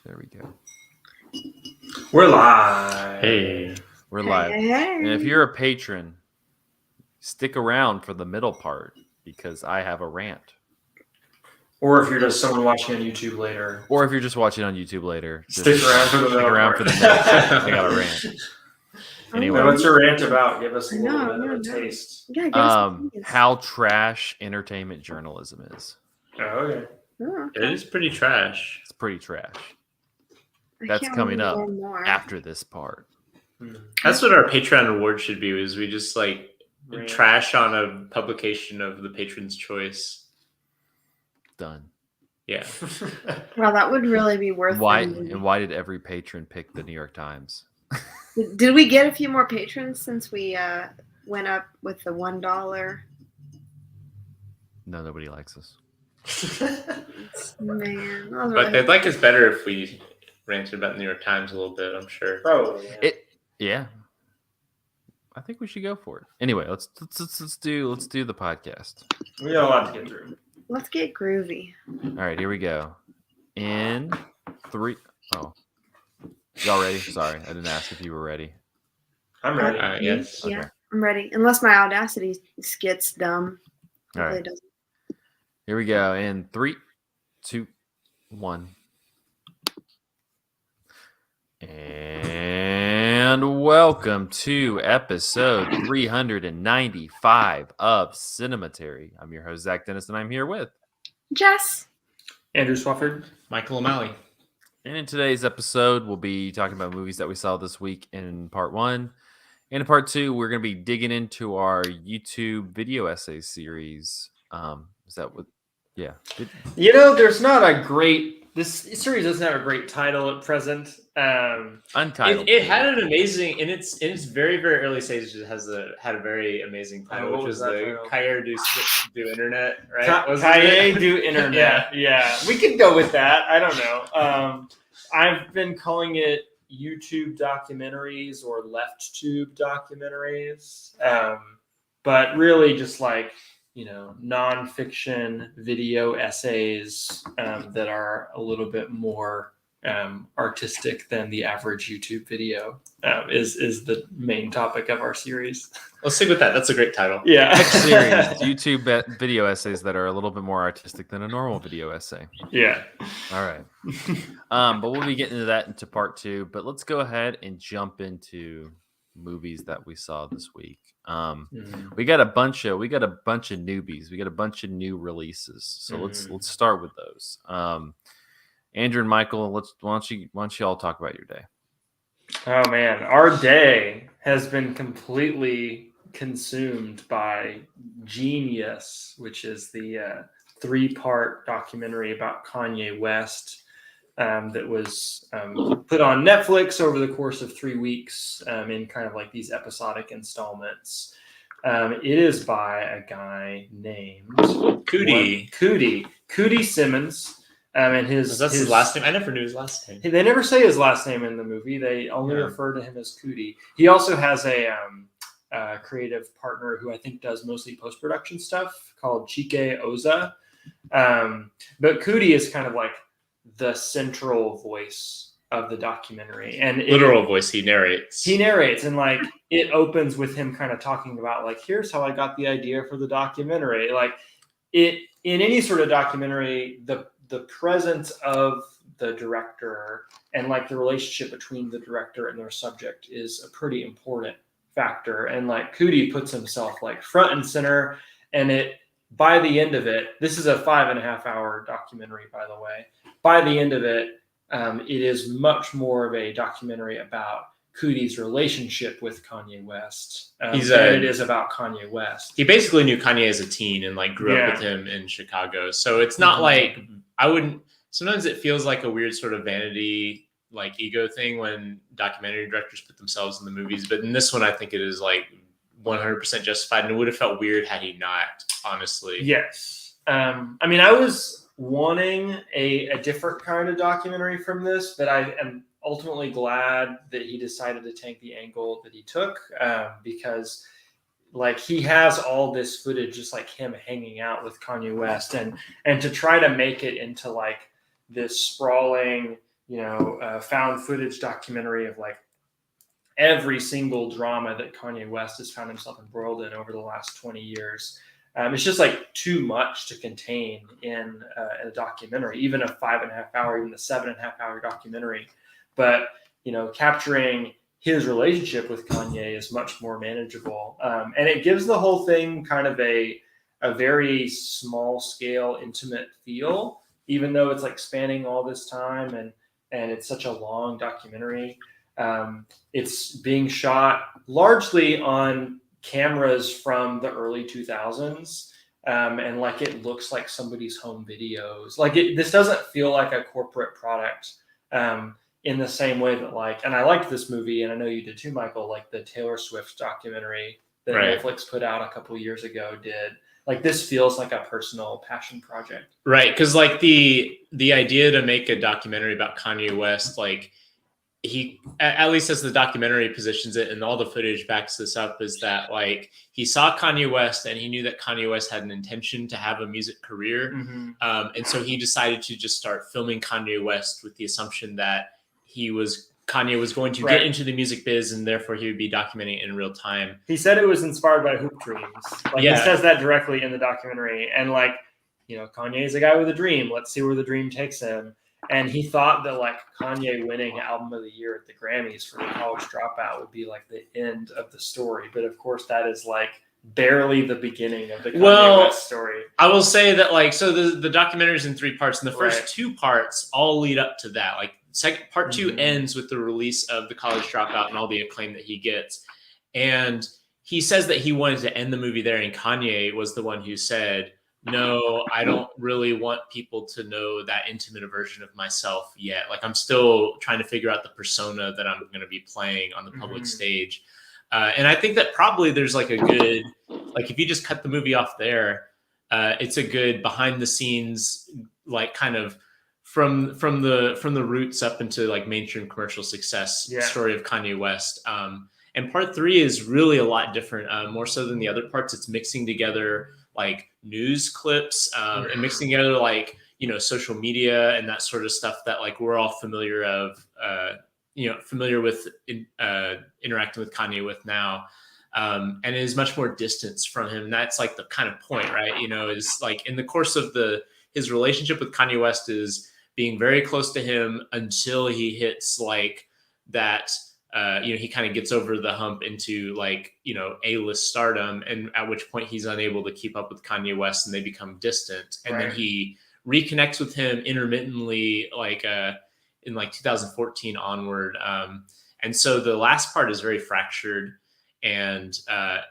There we go. We're live. Hey. We're live. Hey. And if you're a patron, stick around for the middle part because I have a rant. Or if you're just someone watching on YouTube later. Or if you're just watching on YouTube later, Stick around for the middle part. I got a rant. Anyway, what's your rant about? Give us a little bit of a No. taste. Yeah, give us some ideas. how trash entertainment journalism is. Oh, okay. Oh, It is pretty trash. It's pretty trash. I That's can't coming wait to up learn more. after this part. That's what our Patreon reward should be, is we just Rant. trash on a publication of the patron's choice. Done. Yeah. Well, that would really be worth Why it. and why did every patron pick the New York Times? Did we get a few more patrons since we went up with the $1? No, nobody likes us. Man, that was But really they'd like us better if we ranted about the New York Times a little bit, I'm sure. Probably. Yeah. Yeah. I think we should go for it. Anyway, let's do the podcast. We got a lot to get through. Let's get groovy. All right, here we go. In 3. Oh, y'all ready? Sorry, I didn't ask if you were ready. I'm ready. Yes. Okay. Yeah, I'm ready. Unless my Audacity skits dumb. All right. Hopefully it doesn't. Here we go. In 3, 2, 1. And welcome to episode 395 of Cinematary. I'm your host, Zach Dennis, and I'm here with. Jess. Andrew Swafford. Michael O'Malley. And in today's episode, we'll be talking about movies that we saw this week in part 1. And in part 2, we're going to be digging into our YouTube video essay series. Is that what? Yeah. You know, there's not a great. This series doesn't have a great title at present. Untitled. It had an amazing, in its very, very early stages, it had a very amazing title, what which was was that the title? Cahier du Internet, right? Wasn't Cahier it? du Internet. Yeah, we could go with that. I don't know. I've been calling it YouTube documentaries or left tube documentaries, but really just like, nonfiction video essays that are a little bit more artistic than the average YouTube video is the main topic of our series. Let's stick with that. That's a great title. Yeah. Series, YouTube video essays that are a little bit more artistic than a normal video essay. Yeah. All right. But we'll be getting into that into part 2. But let's go ahead and jump into movies that we saw this week. We got a bunch of newbies. We got a bunch of new releases. So let's start with those. Andrew and Michael, why don't you all talk about your day? Oh man, our day has been completely consumed by Jeen-Yuhs, which is the 3-part documentary about Kanye West that was put on Netflix over the course of 3 weeks in kind of like these episodic installments. It is by a guy named Cootie Simmons. And his last name. I never knew his last name. They never say his last name in the movie. They only refer to him as Cootie. He also has a creative partner who I think does mostly post-production stuff called Chike Oza. But Cootie is kind of like the central voice of the documentary, and Literal voice. He narrates, and like it opens with him kind of talking about like, here's how I got the idea for the documentary. Like it in any sort of documentary, the presence of the director and like the relationship between the director and their subject is a pretty important factor. And like Cootie puts himself like front and center, and by the end of it, this is a 5.5-hour documentary, by the way. By the end of it, it is much more of a documentary about Cootie's relationship with Kanye West than it is about Kanye West. He basically knew Kanye as a teen and like grew up with him in Chicago. So it's not like sometimes it feels like a weird sort of vanity, like ego thing when documentary directors put themselves in the movies. But in this one, I think it is like 100% justified, and it would have felt weird had he not, honestly. Yes. I mean, I was wanting a different kind of documentary from this, but I am ultimately glad that he decided to take the angle that he took, because like he has all this footage, just like him hanging out with Kanye West, and to try to make it into like this sprawling found footage documentary of like every single drama that Kanye West has found himself embroiled in over the last 20 years. It's just like too much to contain in a documentary, even a 5.5 hour, even a 7.5 hour documentary. But, capturing his relationship with Kanye is much more manageable. And it gives the whole thing kind of a very small scale, intimate feel, even though it's like spanning all this time and it's such a long documentary. It's being shot largely on cameras from the early 2000s. And like it looks like somebody's home videos. Like this doesn't feel like a corporate product in the same way that and I liked this movie, and I know you did too, Michael, like the Taylor Swift documentary that Netflix put out a couple years ago did. Like this feels like a personal passion project. Right, because like the idea to make a documentary about Kanye West, like he, at least as the documentary positions it, and all the footage backs this up, is that like he saw Kanye West and he knew that Kanye West had an intention to have a music career. Mm-hmm. And so he decided to just start filming Kanye West with the assumption that Kanye was going to get into the music biz, and therefore he would be documenting it in real time. He said it was inspired by hoop dreams. He says that directly in the documentary. And Kanye is a guy with a dream. Let's see where the dream takes him. And he thought that Kanye winning Album of the Year at the Grammys for The College Dropout would be the end of the story. But of course, that is barely the beginning of the Kanye West story. I will say that so the documentary is in 3 parts, and the first 2 parts all lead up to that. Part 2 ends with the release of The College Dropout and all the acclaim that he gets. And he says that he wanted to end the movie there, and Kanye was the one who said, no, I don't really want people to know that intimate a version of myself yet. I'm still trying to figure out the persona that I'm going to be playing on the public stage. And I think that probably there's a good, if you just cut the movie off there, it's a good behind the scenes, kind of from the roots up into mainstream commercial success story of Kanye West. And part 3 is really a lot different, more so than the other parts. It's mixing together news clips and mixing together social media and that sort of stuff that we're all familiar with interacting with Kanye with now. And it is much more distance from him. That's the kind of point, right? Is in the course of his relationship with Kanye West is being very close to him until he hits that. He kind of gets over the hump into A-list stardom, and at which point he's unable to keep up with Kanye West and they become distant. And then he reconnects with him intermittently, in 2014 onward. And so the last part is very fractured and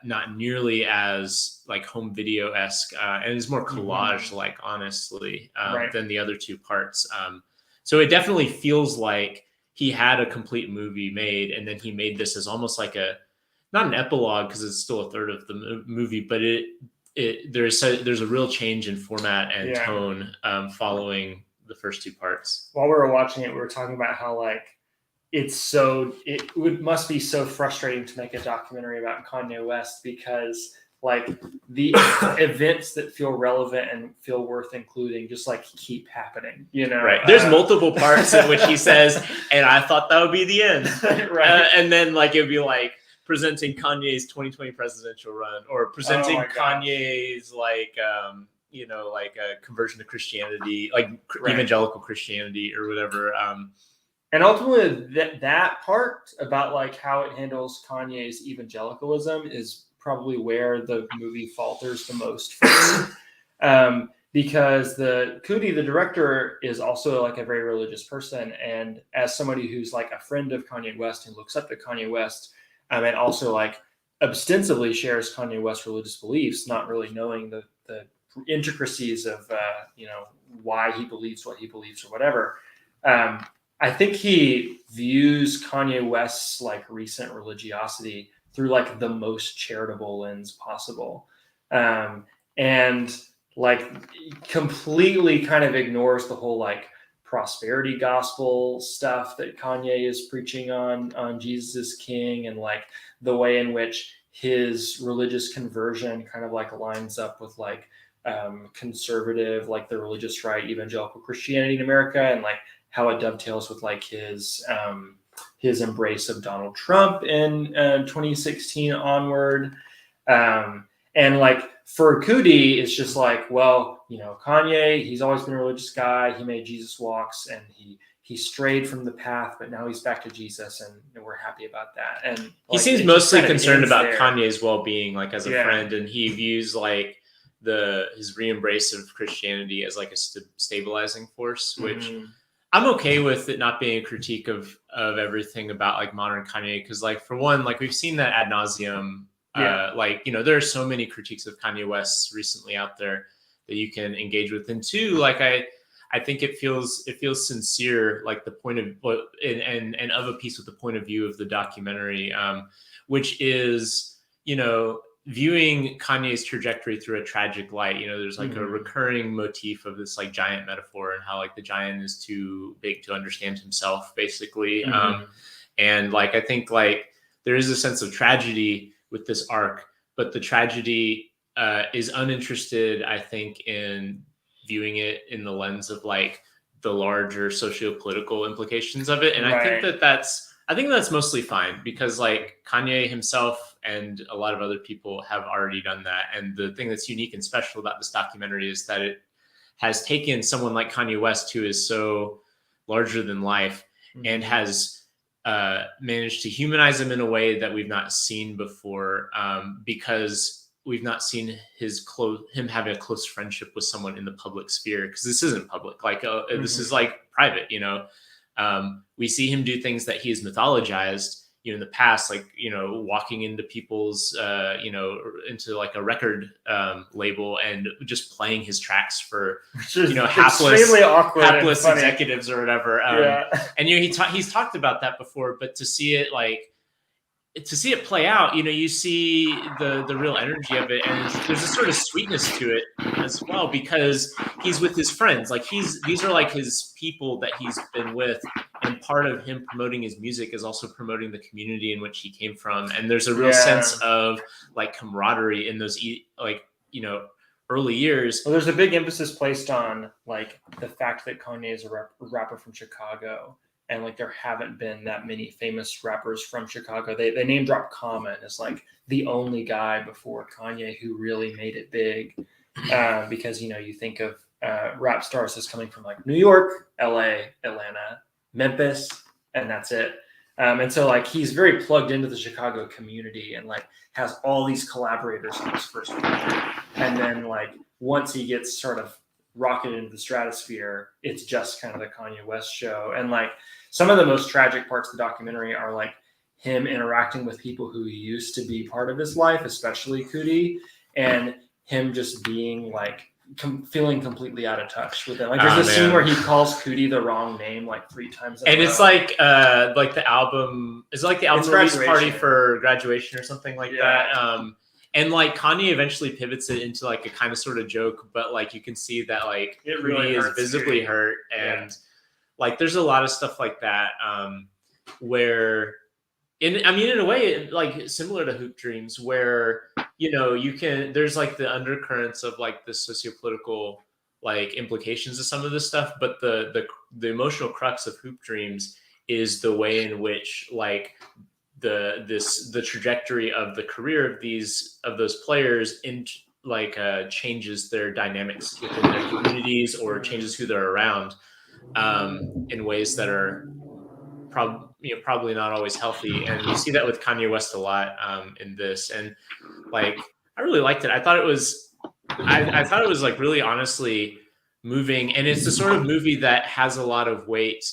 not nearly as home video-esque, and is more collage-like, honestly, than the other 2 parts. So it definitely feels like he had a complete movie made, and then he made this as almost not an epilogue because it's still a third of the movie, but there's a real change in format and tone following the first 2 parts. While we were watching it, we were talking about how it must be so frustrating to make a documentary about Kanye West because the events that feel relevant and feel worth including just keep happening, Right. There's multiple parts in which he says, and I thought that would be the end. And then it would be presenting Kanye's 2020 presidential run, or presenting Kanye's a conversion to Christianity, evangelical Christianity or whatever. And ultimately that part about how it handles Kanye's evangelicalism is probably where the movie falters the most for me. Because Coody, the director, is also a very religious person. And as somebody who's a friend of Kanye West and looks up to Kanye West, and also ostensibly shares Kanye West's religious beliefs, not really knowing the intricacies of, why he believes what he believes or whatever. I think he views Kanye West's recent religiosity through the most charitable lens possible. And completely kind of ignores the whole prosperity gospel stuff that Kanye is preaching on Jesus is King, and the way in which his religious conversion kind of lines up with conservative, the religious right, evangelical Christianity in America, and how it dovetails with like his embrace of Donald Trump in 2016 onward. And like for Cootie, it's just like, well, you know, Kanye, he's always been a religious guy. He made Jesus walks and he strayed from the path, but now he's back to Jesus, and we're happy about that. And like, he seems mostly concerned about Kanye's well-being, like as a friend, and he views like his re-embrace of Christianity as like a stabilizing force, which I'm okay with it not being a critique of everything about like modern Kanye, because like for one, like we've seen that ad nauseum. Like, you know, there are so many critiques of Kanye West recently out there that you can engage with, and two, like I think it feels sincere, like the point of and of a piece with the point of view of the documentary, which is, you know, viewing Kanye's trajectory through a tragic light. You know, there's like a recurring motif of this like giant metaphor and how like the giant is too big to understand himself, basically. And like I think like there is a sense of tragedy with this arc, but the tragedy is uninterested, I think, in viewing it in the lens of like the larger socio-political implications of it. And I think that's mostly fine, because like Kanye himself and a lot of other people have already done that. And the thing that's unique and special about this documentary is that it has taken someone like Kanye West, who is so larger than life, and has managed to humanize him in a way that we've not seen before, because we've not seen him having a close friendship with someone in the public sphere, because this isn't public. Like this is like private, you know. We see him do things that he has mythologized, you know, in the past, like, you know, walking into people's, you know, into like a record label and just playing his tracks for, you know, hapless executives or whatever. And you know, he's talked about that before, but to see it play out, you know, you see the real energy of it, and there's a sort of sweetness to it as well, because he's with his friends. Like these are like his people that he's been with, and part of him promoting his music is also promoting the community in which he came from. And there's a real sense of like camaraderie in those like, you know, early years. Well, there's a big emphasis placed on like the fact that Kanye is a rapper from Chicago. And like there haven't been that many famous rappers from Chicago. They name drop Common as like the only guy before Kanye who really made it big, because, you know, you think of rap stars as coming from like New York, LA, Atlanta, Memphis, and that's it. And so like he's very plugged into the Chicago community and like has all these collaborators in his first project. And then like once he gets sort of rocketed into the stratosphere, it's just kind of the Kanye West show. And like some of the most tragic parts of the documentary are like him interacting with people who used to be part of his life, especially Cootie, and him just being like feeling completely out of touch with it. Like there's a scene where he calls Cootie the wrong name like 3 times in a row. It's like the album is like the album release party for graduation or something like that. And like Kanye eventually pivots it into like a kind of sort of joke, but like you can see that like it really is visibly hurt. And like there's a lot of stuff like that, where in a way like similar to Hoop Dreams, where, you know, there's like the undercurrents of like the sociopolitical like implications of some of this stuff, but the emotional crux of Hoop Dreams is the way in which like the trajectory of the career of those players in like changes their dynamics within their communities, or changes who they're around, in ways that are probably not always healthy. And you see that with Kanye West a lot in this. And like I really liked it. I thought it was like really honestly moving, and it's the sort of movie that has a lot of weight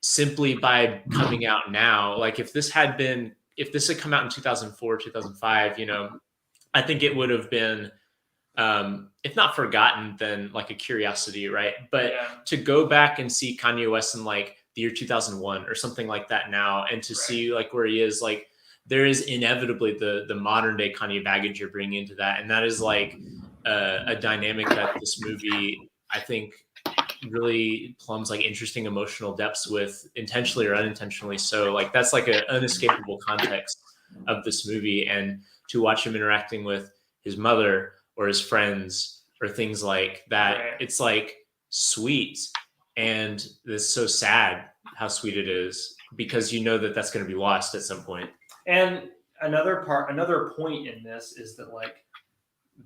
simply by coming out now. Like if this had come out in 2004, 2005, you know, I think it would have been, if not forgotten, then like a curiosity, right? But to go back and see Kanye West in like the year 2001 or something like that now, and to see like where he is, like there is inevitably the modern day Kanye baggage you're bringing into that. And that is like a dynamic that this movie, I think, really plumbs like interesting emotional depths with, intentionally or unintentionally. So like that's like an unescapable context of this movie. And to watch him interacting with his mother or his friends or things like that, it's like sweet. and it's so sad how sweet it is because you know that that's going to be lost at some point. And another point in this is that like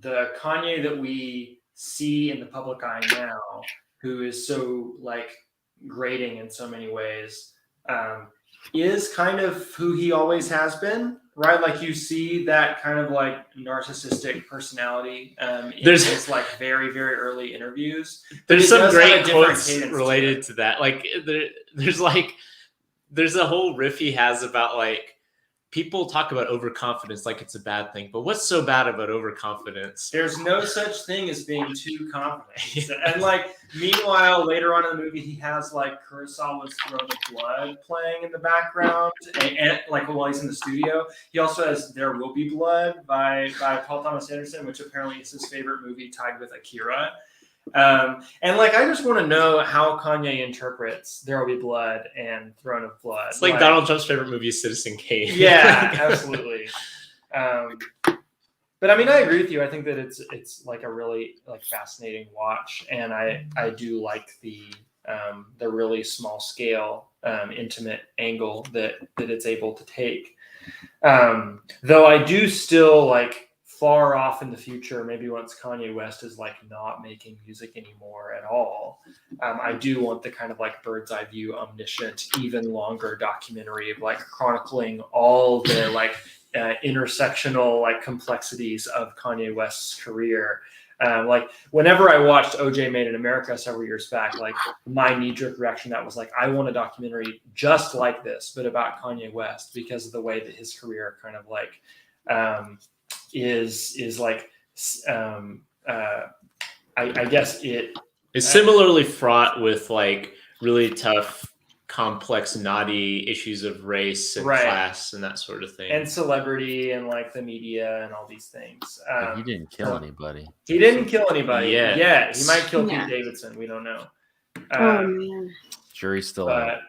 the Kanye that we see in the public eye now, who is so like grating in so many ways, is kind of who he always has been, right? Like you see that kind of like narcissistic personality in his like very, very early interviews. There's some great quotes related to that. Like there's a whole riff he has about like people talk about overconfidence like it's a bad thing, but what's so bad about overconfidence? There's no such thing as being too confident. And like, meanwhile, later on in the movie, he has like Kurosawa's Throne of Blood playing in the background, and like while he's in the studio, he also has There Will Be Blood by Paul Thomas Anderson, which apparently is his favorite movie, tied with Akira. And like, I just want to know how Kanye interprets There Will Be Blood and Throne of Blood. It's like Donald Trump's favorite movie is Citizen Kane. Yeah, absolutely. But I mean, I agree with you. I think that it's like a really like fascinating watch, and I do like the really small scale, intimate angle that it's able to take. Though I do still like, far off in the future, maybe once Kanye West is like not making music anymore at all, I do want the kind of like bird's eye view, omniscient, even longer documentary of like chronicling all the like intersectional like complexities of Kanye West's career. Like whenever I watched OJ Made in America several years back, like my knee-jerk reaction that was like, I want a documentary just like this, but about Kanye West, because of the way that his career kind of like is like I guess it's similarly fraught with like really tough, complex, knotty issues of race and class and that sort of thing, and celebrity and like the media and all these things. He didn't kill anybody. He didn't kill anybody. Yeah, he might kill Pete Davidson. We don't know. Oh man, Jury's still out.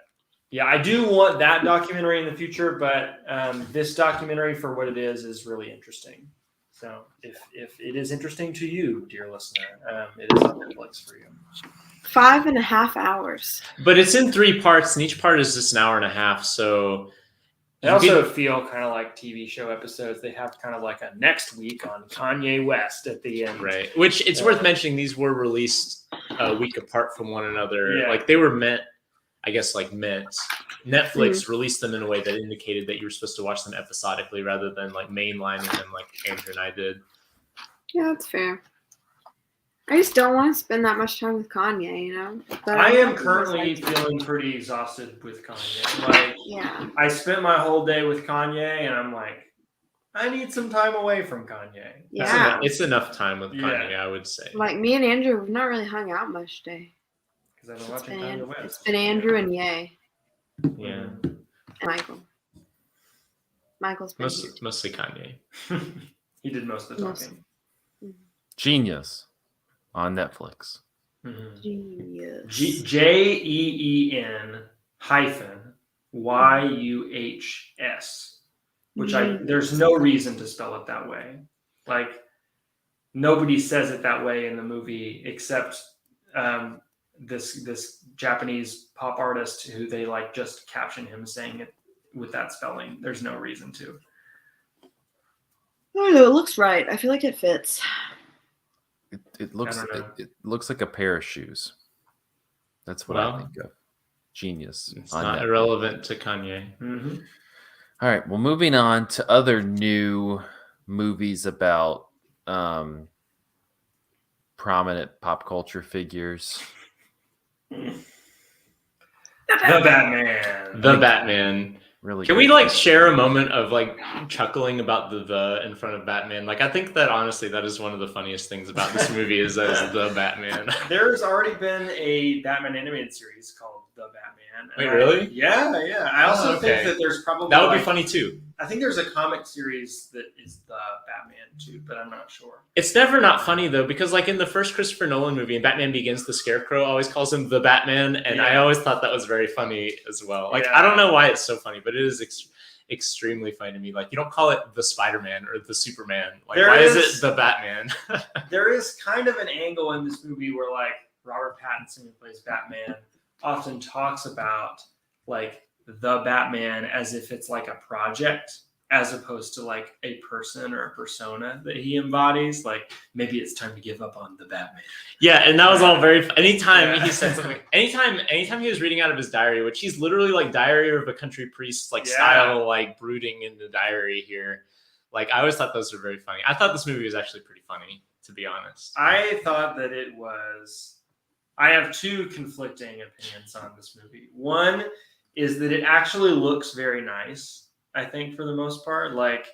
Yeah, I do want that documentary in the future, but this documentary, for what it is really interesting. So if it is interesting to you, dear listener, it is on Netflix for you. 5.5 hours. But it's in 3 parts, and each part is just an hour and a half. So they also feel kind of like TV show episodes. They have kind of like a next week on Kanye West at the end. Right. Which it's worth mentioning, these were released a week apart from one another. Yeah. Like they were meant. Netflix released them in a way that indicated that you were supposed to watch them episodically rather than like mainlining them like Andrew and I did. Yeah, that's fair. I just don't want to spend that much time with Kanye, you know? But I am currently feeling pretty exhausted with Kanye. Like, yeah. I spent my whole day with Kanye, and I'm like, I need some time away from Kanye. Yeah. It's enough time with Kanye, I would say. Like me and Andrew have not really hung out much today. Because I've been watching Kanye West. It's been Andrew and Ye. Yeah. And Michael. Michael's been mostly Kanye. He did most of the talking. Jeen-Yuhs on Netflix. Jeen-Yuhs. JEEN-YUHS, which there's no reason to spell it that way. Like nobody says it that way in the movie except this Japanese pop artist who they like just caption him saying it with that spelling. There's no reason to. I don't know. It looks right. I feel like it fits. It looks like a pair of shoes. That's what I think of. Genius. It's not irrelevant to Kanye. Mm-hmm. All right. Well, moving on to other new movies about prominent pop culture figures. The Batman. The Batman. Really? Can we like share a moment of like chuckling about the in front of Batman? Like I think that honestly that is one of the funniest things about this movie is that it's the Batman. There's already been a Batman animated series called The Batman. Wait, really? Yeah. I also think that there's probably that would be funny too. I think there's a comic series that is The Batman too, but I'm not sure. It's never not funny though, because like in the first Christopher Nolan movie, in Batman Begins, the Scarecrow always calls him the Batman, and I always thought that was very funny as well. Like I don't know why it's so funny, but it is extremely funny to me. Like you don't call it the Spider-Man or the Superman. Like why is it the Batman? There is kind of an angle in this movie where like Robert Pattinson, who plays Batman, often talks about like the Batman as if it's like a project, as opposed to like a person or a persona that he embodies. Like maybe it's time to give up on the Batman. Yeah, and that was all very. Anytime he said something, anytime he was reading out of his diary, which he's literally like Diary of a Country Priest like style, like brooding in the diary here. Like I always thought those were very funny. I thought this movie was actually pretty funny, to be honest. I thought that it was. I have two conflicting opinions on this movie. One is that it actually looks very nice, I think, for the most part, like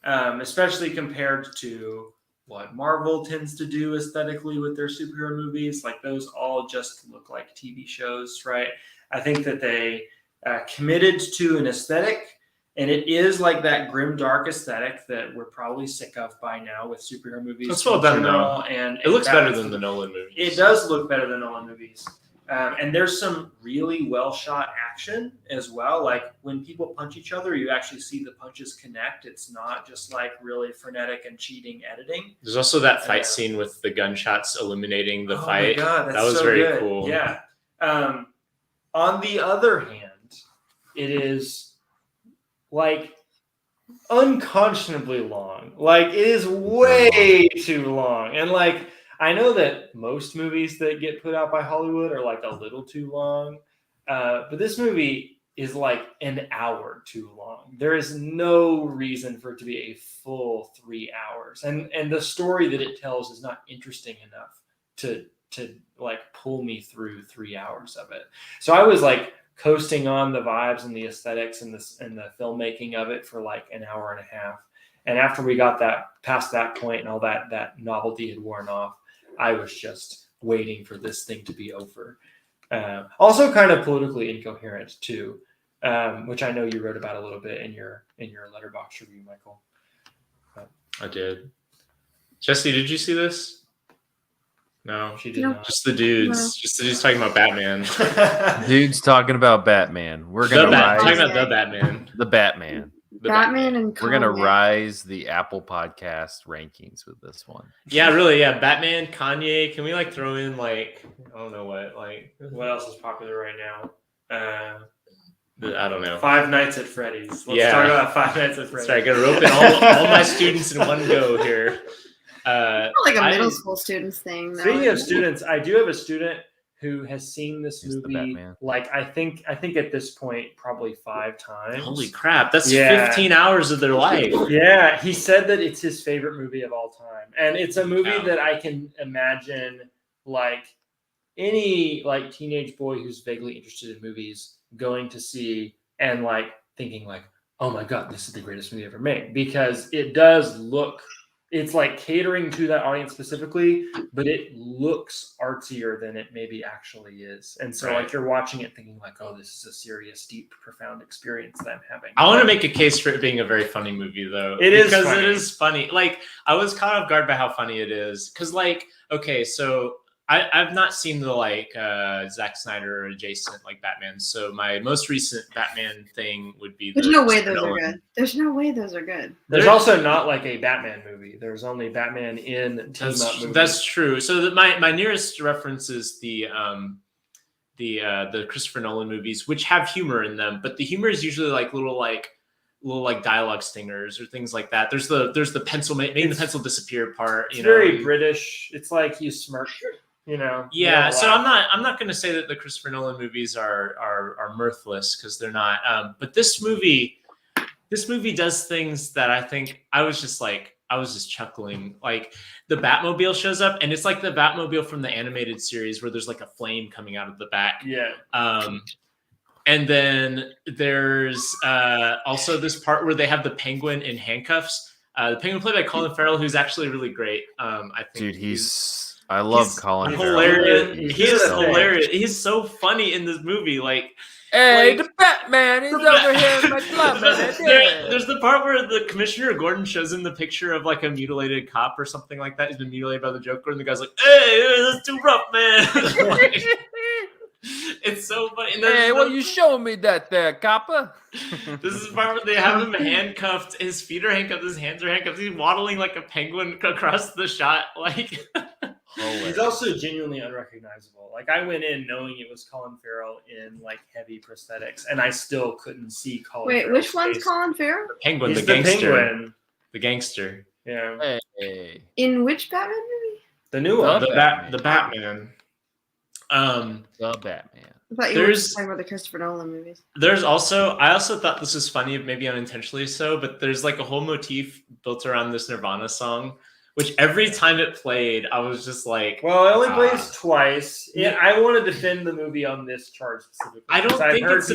especially compared to what Marvel tends to do aesthetically with their superhero movies. Like those all just look like TV shows, right? I think that they committed to an aesthetic, and it is like that grim, dark aesthetic that we're probably sick of by now with superhero movies. It's well done, though. And it looks better than the Nolan movies. It does look better than Nolan movies. And there's some really well shot action as well. Like when people punch each other, you actually see the punches connect. It's not just like really frenetic and cheating editing. There's also that fight scene with the gunshots illuminating the fight. My God, that was so very good. cool. Yeah. On the other hand, it is like unconscionably long. Like it is way too long. And like I know that most movies that get put out by Hollywood are like a little too long, but this movie is like an hour too long. There is no reason for it to be a full 3 hours, and the story that it tells is not interesting enough to like pull me through 3 hours of it. So I was like coasting on the vibes and the aesthetics and the filmmaking of it for like an hour and a half. And after we got past that point and all that novelty had worn off, I was just waiting for this thing to be over. Also kind of politically incoherent too, which I know you wrote about a little bit in your Letterboxd review, Michael. I did. Jesse, did you see this? No, she did not. Just the dudes. No. Just the dudes talking about Batman. Dudes talking about Batman. We're gonna talking about the Batman. The Batman. Batman and we're gonna rise the Apple Podcast rankings with this one. Yeah, really. Yeah, Batman, Kanye. Can we like throw in like I don't know what else is popular right now? I don't know. Five Nights at Freddy's. Let's talk about Five Nights at Freddy's. Sorry, I gotta rope in all my students in one go here. Like a middle school students thing. Speaking of students, I do have a student who has seen this movie like I think at this point probably 5 times. Holy crap, that's 15 hours of their life. Yeah, he said that it's his favorite movie of all time. And it's a movie that I can imagine like any like teenage boy who's vaguely interested in movies going to see and like thinking like, "Oh my God, this is the greatest movie ever made," because it does look it's like catering to that audience specifically, but it looks artsier than it maybe actually is. And so like you're watching it thinking like, oh, this is a serious, deep, profound experience that I'm having. I want to make a case for it being a very funny movie though. It is funny. Like I was caught off guard by how funny it is. Cause like, okay, so I've not seen the like Zack Snyder adjacent like Batman. So my most recent Batman thing would be There's no way those are good. There's no way those are good. There's also not like a Batman movie. There's only Batman in team up movies. That's true. So my nearest reference is the Christopher Nolan movies, which have humor in them, but the humor is usually like little dialogue stingers or things like that. There's the pencil making the pencil disappear part. It's very British. It's like you smirk. Yeah, so I'm not going to say that the Christopher Nolan movies are mirthless because they're not. But this movie does things that I think I was just chuckling. Like the Batmobile shows up, and it's like the Batmobile from the animated series where there's like a flame coming out of the back. Yeah. And then there's also this part where they have the Penguin in handcuffs. The Penguin played by Colin Farrell, who's actually really great. I think. Dude, I love Colin Farrell. Hilarious. He is hilarious. He's so funny in this movie. Like, hey, the Batman is over here in my club. There's the part where the Commissioner Gordon shows him the picture of like a mutilated cop or something like that. He's been mutilated by the Joker, and the guy's like, "Hey, that's too rough, man." Like, it's so funny. And hey, well, you showing me that there, copper. This is the part where they have him handcuffed. His feet are handcuffed. His hands are handcuffed. He's waddling like a penguin across the shot. Like, He's also genuinely unrecognizable. Like I went in knowing it was Colin Farrell in like heavy prosthetics, and I still couldn't see Colin. Wait, Farrell's which one's face. Colin Farrell? Penguin, He's the gangster. Penguin. The gangster. Yeah. Hey. In which Batman movie? The new one. The Batman. The Batman. I thought you were talking about the Christopher Nolan movies. There's also, I also thought this was funny, maybe unintentionally so, but there's like a whole motif built around this Nirvana song, which every time it played, I was just like, well, it only plays twice. Yeah, I want to defend the movie on this charge specifically. I don't think it's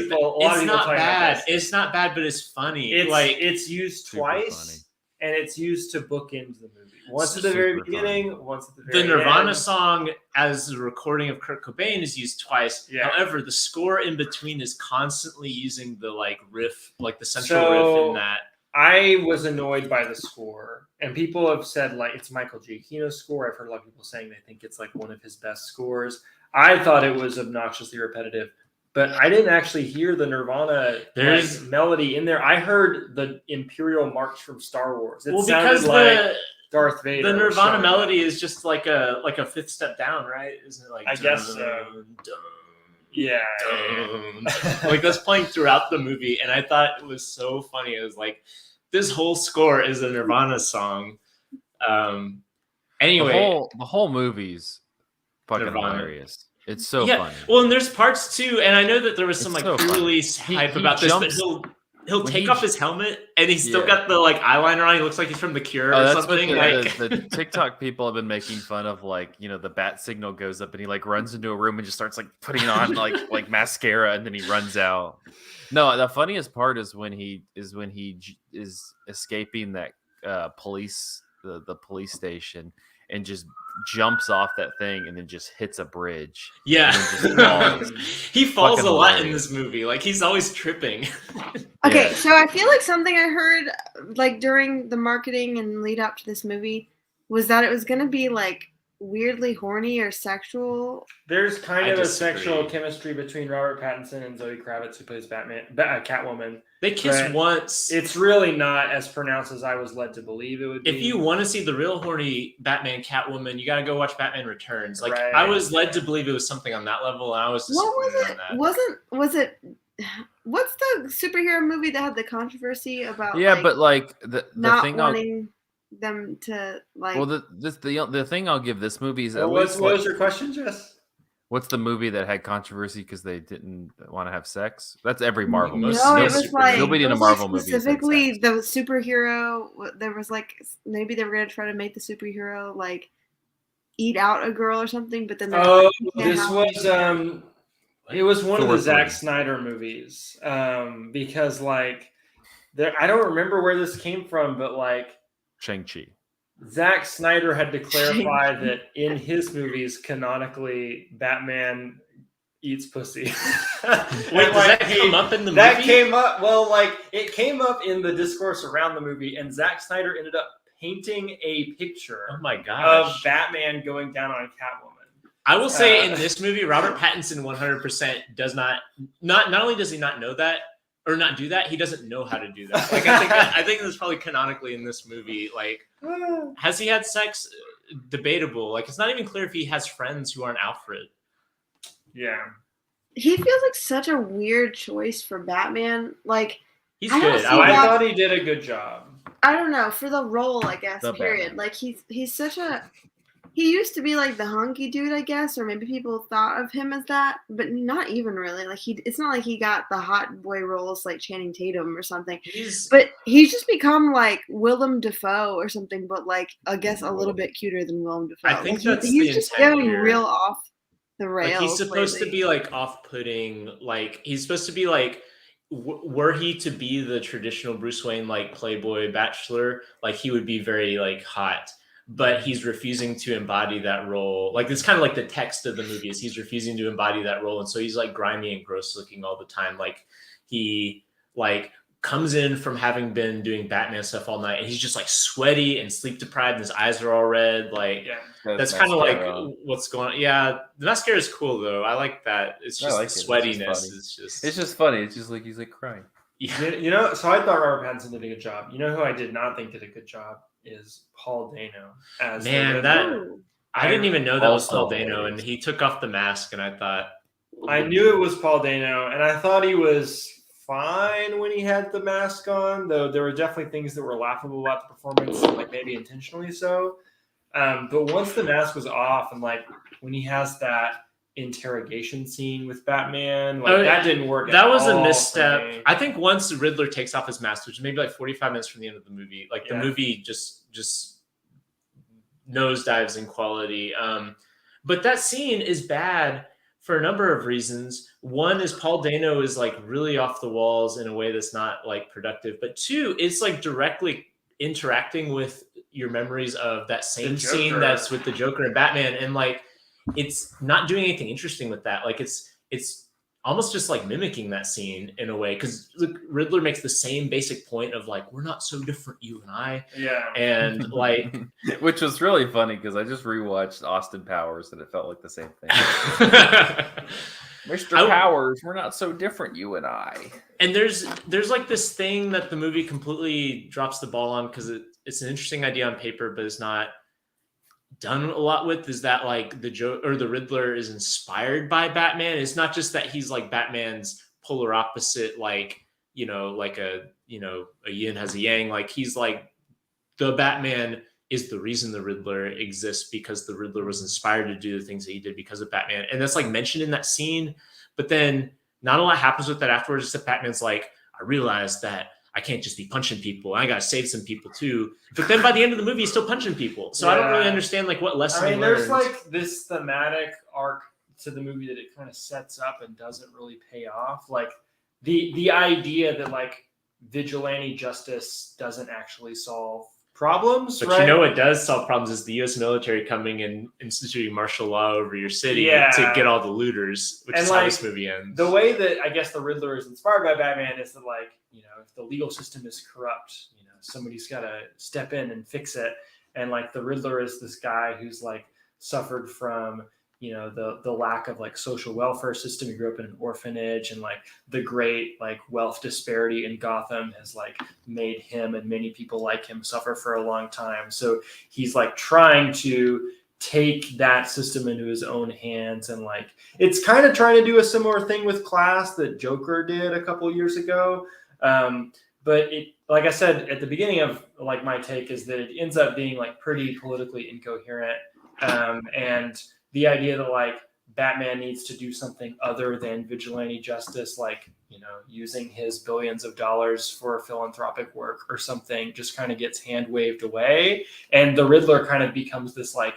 not bad. It's not bad, but it's funny. It's used twice, funny. And it's used to bookend the movie. Once at the very beginning, funny. Once at the very end. The Nirvana end. song as a recording of Kurt Cobain is used twice. Yeah. However, the score in between is constantly using the like riff, like the central riff in that. I was annoyed by the score, and people have said like it's Michael Giacchino's score. I've heard a lot of people saying they think it's like one of his best scores. I thought it was obnoxiously repetitive, but I didn't actually hear the Nirvana melody in there. I heard the Imperial March from Star Wars. It sounded like Darth Vader. The Nirvana melody is just like a fifth step down, right? Isn't it like? I guess so. Yeah. Like that's playing throughout the movie, and I thought it was so funny. It was like this whole score is a Nirvana song. Anyway, the whole movie's fucking hilarious. It's so funny. Well, and there's parts too, and I know that there was some pre-release hype about this, but he'll take off his helmet and he's still got the like eyeliner on. He looks like he's from The Cure or something. The TikTok people have been making fun of, like, you know, the bat signal goes up and he like runs into a room and just starts like putting on like mascara and then he runs out. No, the funniest part is when he is escaping that police the police station and just jumps off that thing and then just hits a bridge. Yeah. Falls. He falls a lot in this movie. Like he's always tripping. Okay, so I feel like something I heard like during the marketing and lead up to this movie was that it was going to be like weirdly horny or sexual. There's kind of a sexual chemistry between Robert Pattinson and Zoe Kravitz, who plays Catwoman. They kiss once. It's really not as pronounced as I was led to believe it would be. If you want to see the real horny Batman Catwoman, you got to go watch Batman Returns. Like I was led to believe it was something on that level, and I was disappointed on that. Was it? What's the superhero movie that had the controversy about? Yeah, but like the not thing wanting them to like. Well, the thing I'll give this movie is what was your question, Jess? What's the movie that had controversy because they didn't want to have sex? That's every Marvel movie. No, it was like nobody in a Marvel movie. Specifically, the superhero. There was like maybe they were going to try to make the superhero like eat out a girl or something, but then it was one of the Zack Snyder movies because like I don't remember where this came from, but like Shang-Chi. Zack Snyder had to clarify that in his movies, canonically, Batman eats pussy. Wait, does that come up in the movie? That came up. Well, like it came up in the discourse around the movie, and Zack Snyder ended up painting a picture. Oh my gosh. Of Batman going down on Catwoman. I will say in this movie, Robert Pattinson 100% does not only does he not know that or not do that, he doesn't know how to do that. Like I think that's probably canonically in this movie. Like, has he had sex? Debatable. Like, it's not even clear if he has friends who aren't Alfred. Yeah, he feels like such a weird choice for Batman. Like, he's good. I thought he did a good job. I don't know for the role, I guess. Period. Like he's such a. He used to be like the hunky dude, I guess, or maybe people thought of him as that, but not even really. Like it's not like he got the hot boy roles like Channing Tatum or something. But he's just become like Willem Dafoe or something, but like I guess a little bit cuter than Willem Dafoe. I think like, he's just getting real off the rails. Like he's supposed to be like off-putting. Like he's supposed to be like. Were he to be the traditional Bruce Wayne like playboy bachelor, like he would be very like hot. But he's refusing to embody that role. Like it's kind of like the text of the movie is he's refusing to embody that role. And so he's like grimy and gross looking all the time. Like he like comes in from having been doing Batman stuff all night and he's just like sweaty and sleep deprived and his eyes are all red. Like that's kind of like what's going on. Yeah. The mascara is cool though. I like that. It's just the sweatiness. It's just funny. It's just like he's like crying. Yeah. You know, so I thought Robert Pattinson did a good job. You know who I did not think did a good job is Paul Dano as I didn't even know that was Paul also Dano, and he took off the mask, and I thought I knew it was Paul Dano, and I thought he was fine when he had the mask on, though there were definitely things that were laughable about the performance, like maybe intentionally so. But once the mask was off, and like when he has that interrogation scene with Batman, like that didn't work. That was a misstep. I think once the Riddler takes off his mask, which is maybe like 45 minutes from the end of the movie, like the movie just nosedives in quality. But that scene is bad for a number of reasons. One is Paul Dano is like really off the walls in a way that's not like productive. But two, it's like directly interacting with your memories of that same scene that's with the Joker and Batman, and like it's not doing anything interesting with that. Like it's almost just like mimicking that scene in a way, because Riddler makes the same basic point of like, we're not so different, you and I. Yeah. And like, which was really funny because I just rewatched Austin Powers and it felt like the same thing. Mr. Powers, we're not so different, you and I. And there's like this thing that the movie completely drops the ball on, because it's an interesting idea on paper, but it's not done a lot with, is that like the Riddler is inspired by Batman. It's not just that he's like Batman's polar opposite, like, you know, like a yin has a yang. Like he's like, the Batman is the reason the Riddler exists, because the Riddler was inspired to do the things that he did because of Batman. And that's like mentioned in that scene, but then not a lot happens with that afterwards. Just that Batman's like, I realized that I can't just be punching people. I got to save some people too. But then by the end of the movie, he's still punching people. So I don't really understand like what lesson he learned. There's like this thematic arc to the movie that it kind of sets up and doesn't really pay off. Like the idea that like vigilante justice doesn't actually solve problems. But you know what does solve problems is the U.S. military coming and instituting martial law over your city to get all the looters, which is like, how this movie ends. The way that I guess the Riddler is inspired by Batman is that, like, you know, if the legal system is corrupt, you know, somebody's got to step in and fix it. And like the Riddler is this guy who's like suffered from, you know, the lack of like social welfare system. He grew up in an orphanage, and like the great like wealth disparity in Gotham has like made him and many people like him suffer for a long time. So he's like trying to take that system into his own hands, and like it's kind of trying to do a similar thing with class that Joker did a couple years ago. But it, like I said at the beginning of like my take, is that it ends up being like pretty politically incoherent, and the idea that like Batman needs to do something other than vigilante justice, like, you know, using his billions of dollars for philanthropic work or something, just kind of gets hand waved away. And the Riddler kind of becomes this like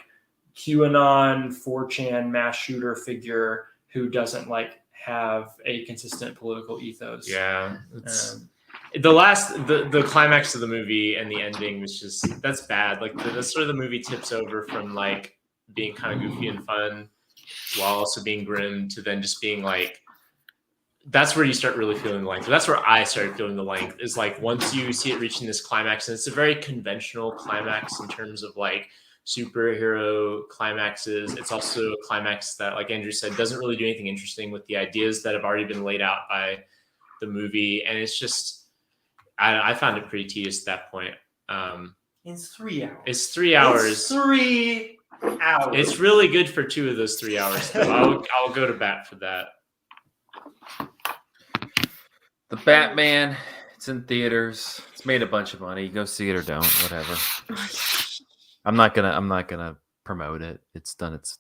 QAnon 4chan mass shooter figure who doesn't like have a consistent political ethos. Yeah. The climax of the movie and the ending was just, that's bad. Like the sort of the movie tips over from like being kind of goofy and fun while also being grim to then just being like, that's where you start really feeling the length. That's where I started feeling the length, is like once you see it reaching this climax, and it's a very conventional climax in terms of like superhero climaxes. It's also a climax that, like Andrew said, doesn't really do anything interesting with the ideas that have already been laid out by the movie. And it's just, I found it pretty tedious at that point. It's 3 hours. It's 3 hours. It's 3 hours. It's really good for 2 of those 3 hours. Though. I'll go to bat for that. The Batman, it's in theaters. It's made a bunch of money. Go see it or don't, whatever. I'm not gonna promote it. It's done its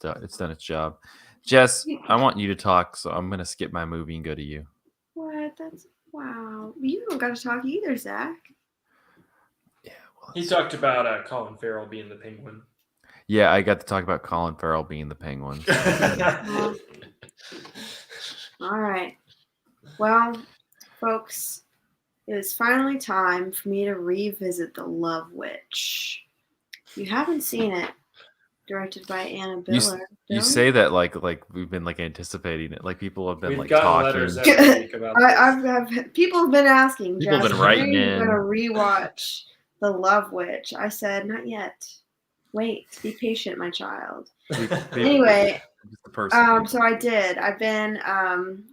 job. Jess, I want you to talk, so I'm gonna skip my movie and go to you. What? That's wow. You don't got to talk either, Zach. Yeah, well, he talked about Colin Farrell being the Penguin. Yeah, I got to talk about Colin Farrell being the Penguin. All right. Well, folks, it is finally time for me to revisit The Love Witch. If you haven't seen it, directed by Anna Biller. You say that like we've been like anticipating it. Like people have been We've like gotten talking. letters every week about I've people have been asking. People have been writing in. I'm gonna rewatch The Love Witch. I said not yet. Wait, be patient, my child. Anyway, so I did. I've been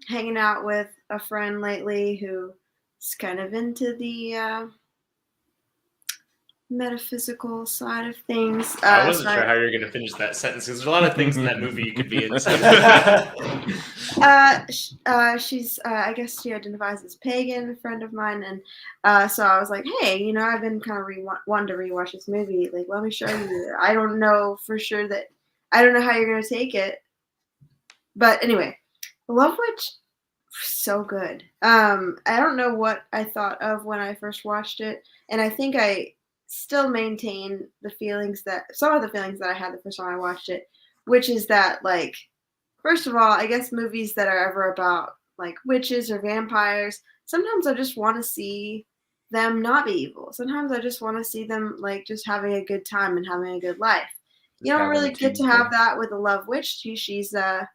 hanging out with a friend lately who's kind of into the metaphysical side of things. I wasn't sure how you were going to finish that sentence because there's a lot of things in that movie you could be into. She's I guess she identifies as pagan, a friend of mine, and so I was like, hey, you know, I've been kind of wanting to rewatch this movie. Like, let me show you. I don't know for sure that I don't know how you're gonna take it, but anyway, Love Witch, so good. I don't know what I thought of when I first watched it, and I think I still maintain some of the feelings that I had the first time I watched it, which is that, like, first of all, I guess movies that are ever about like witches or vampires, sometimes I just want to see them not be evil. Sometimes I just want to see them like just having a good time and having a good life. You don't really get to have that with a Love Witch. She's not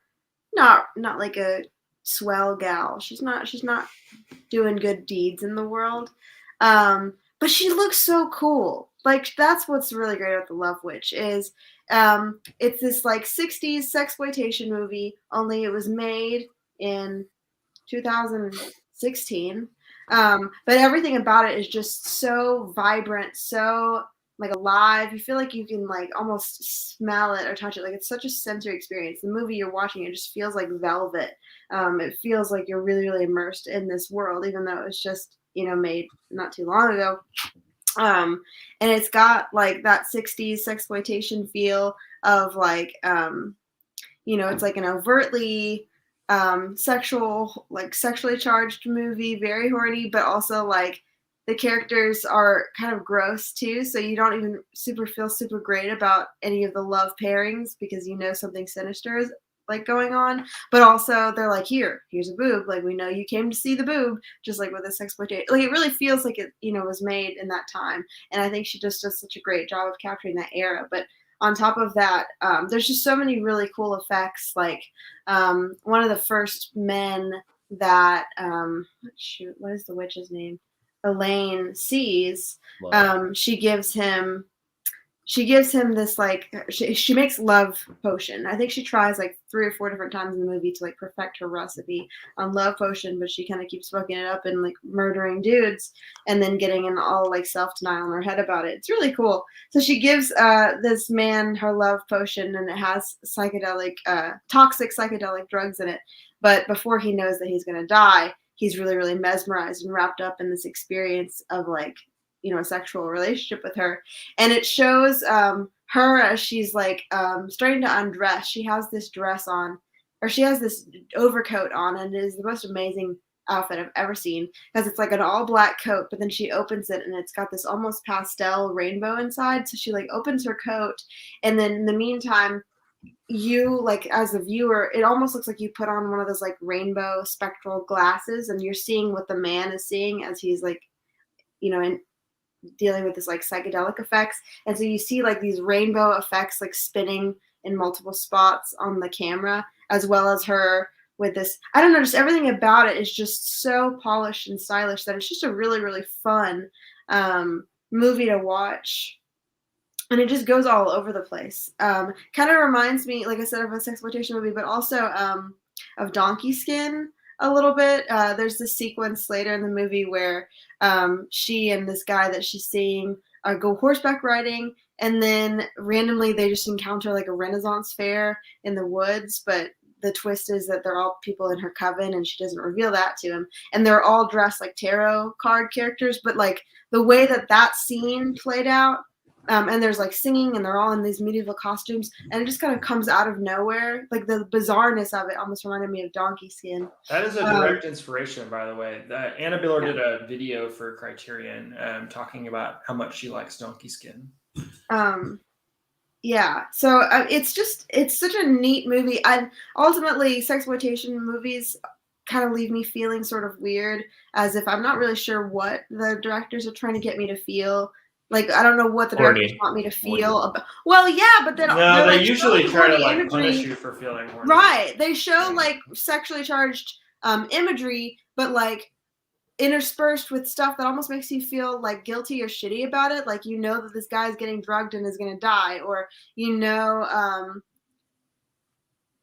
like a swell gal. She's not doing good deeds in the world. But she looks so cool. Like, that's what's really great about the Love Witch is it's this like 60s sexploitation movie, only it was made in 2016. But everything about it is just so vibrant, so like alive. You feel like you can like almost smell it or touch it. Like, it's such a sensory experience. The movie you're watching, it just feels like velvet. It feels like you're really, really immersed in this world, even though it was just, you know, made not too long ago. And it's got like that 60s sexploitation feel of like, you know, it's like an overtly sexually charged movie, very horny, but also like the characters are kind of gross too, so you don't even feel super great about any of the love pairings because you know something sinister is like going on, but also they're like, here's a boob, like we know you came to see the boob, just like with this exploitation. Like, it really feels like it, you know, was made in that time, and I think she just does such a great job of capturing that era. But on top of that, there's just so many really cool effects. Like, one of the first men that what is the witch's name? Elaine sees. She gives him this like she makes love potion. I think she tries like 3 or 4 different times in the movie to like perfect her recipe on love potion, but she kind of keeps fucking it up and like murdering dudes and then getting in all like self-denial in her head about it. It's really cool. So she gives this man her love potion, and it has toxic psychedelic drugs in it. But before he knows that he's gonna die, he's really, really mesmerized and wrapped up in this experience of like, you know, a sexual relationship with her. And it shows her as she's like starting to undress. She has this dress on, or she has this overcoat on, and it is the most amazing outfit I've ever seen because it's like an all black coat, but then she opens it and it's got this almost pastel rainbow inside. So she like opens her coat, and then in the meantime, you like as a viewer, it almost looks like you put on one of those like rainbow spectral glasses, and you're seeing what the man is seeing as he's like, you know, dealing with this like psychedelic effects. And so you see like these rainbow effects like spinning in multiple spots on the camera, as well as her with this, I don't know, just everything about it is just so polished and stylish that it's just a really, really fun movie to watch. And it just goes all over the place. Kind of reminds me, like I said, of a sexploitation movie, but also of Donkey Skin a little bit. There's this sequence later in the movie where she and this guy that she's seeing go horseback riding, and then randomly they just encounter like a Renaissance fair in the woods, but the twist is that they're all people in her coven, and she doesn't reveal that to him, and they're all dressed like tarot card characters. But like the way that scene played out, and there's like singing, and they're all in these medieval costumes, and it just kind of comes out of nowhere. Like the bizarreness of it almost reminded me of Donkey Skin. That is a direct inspiration, by the way. Anna Biller did a video for Criterion talking about how much she likes Donkey Skin. Yeah, so it's such a neat movie. Ultimately, sexploitation movies kind of leave me feeling sort of weird, as if I'm not really sure what the directors are trying to get me to feel. Like, I don't know what the directors want me to feel about. Well, yeah, but then no, they usually try to like punish you for feeling horny. Right? They show like sexually charged imagery, but like interspersed with stuff that almost makes you feel like guilty or shitty about it. Like, you know that this guy's getting drugged and is going to die, or you know,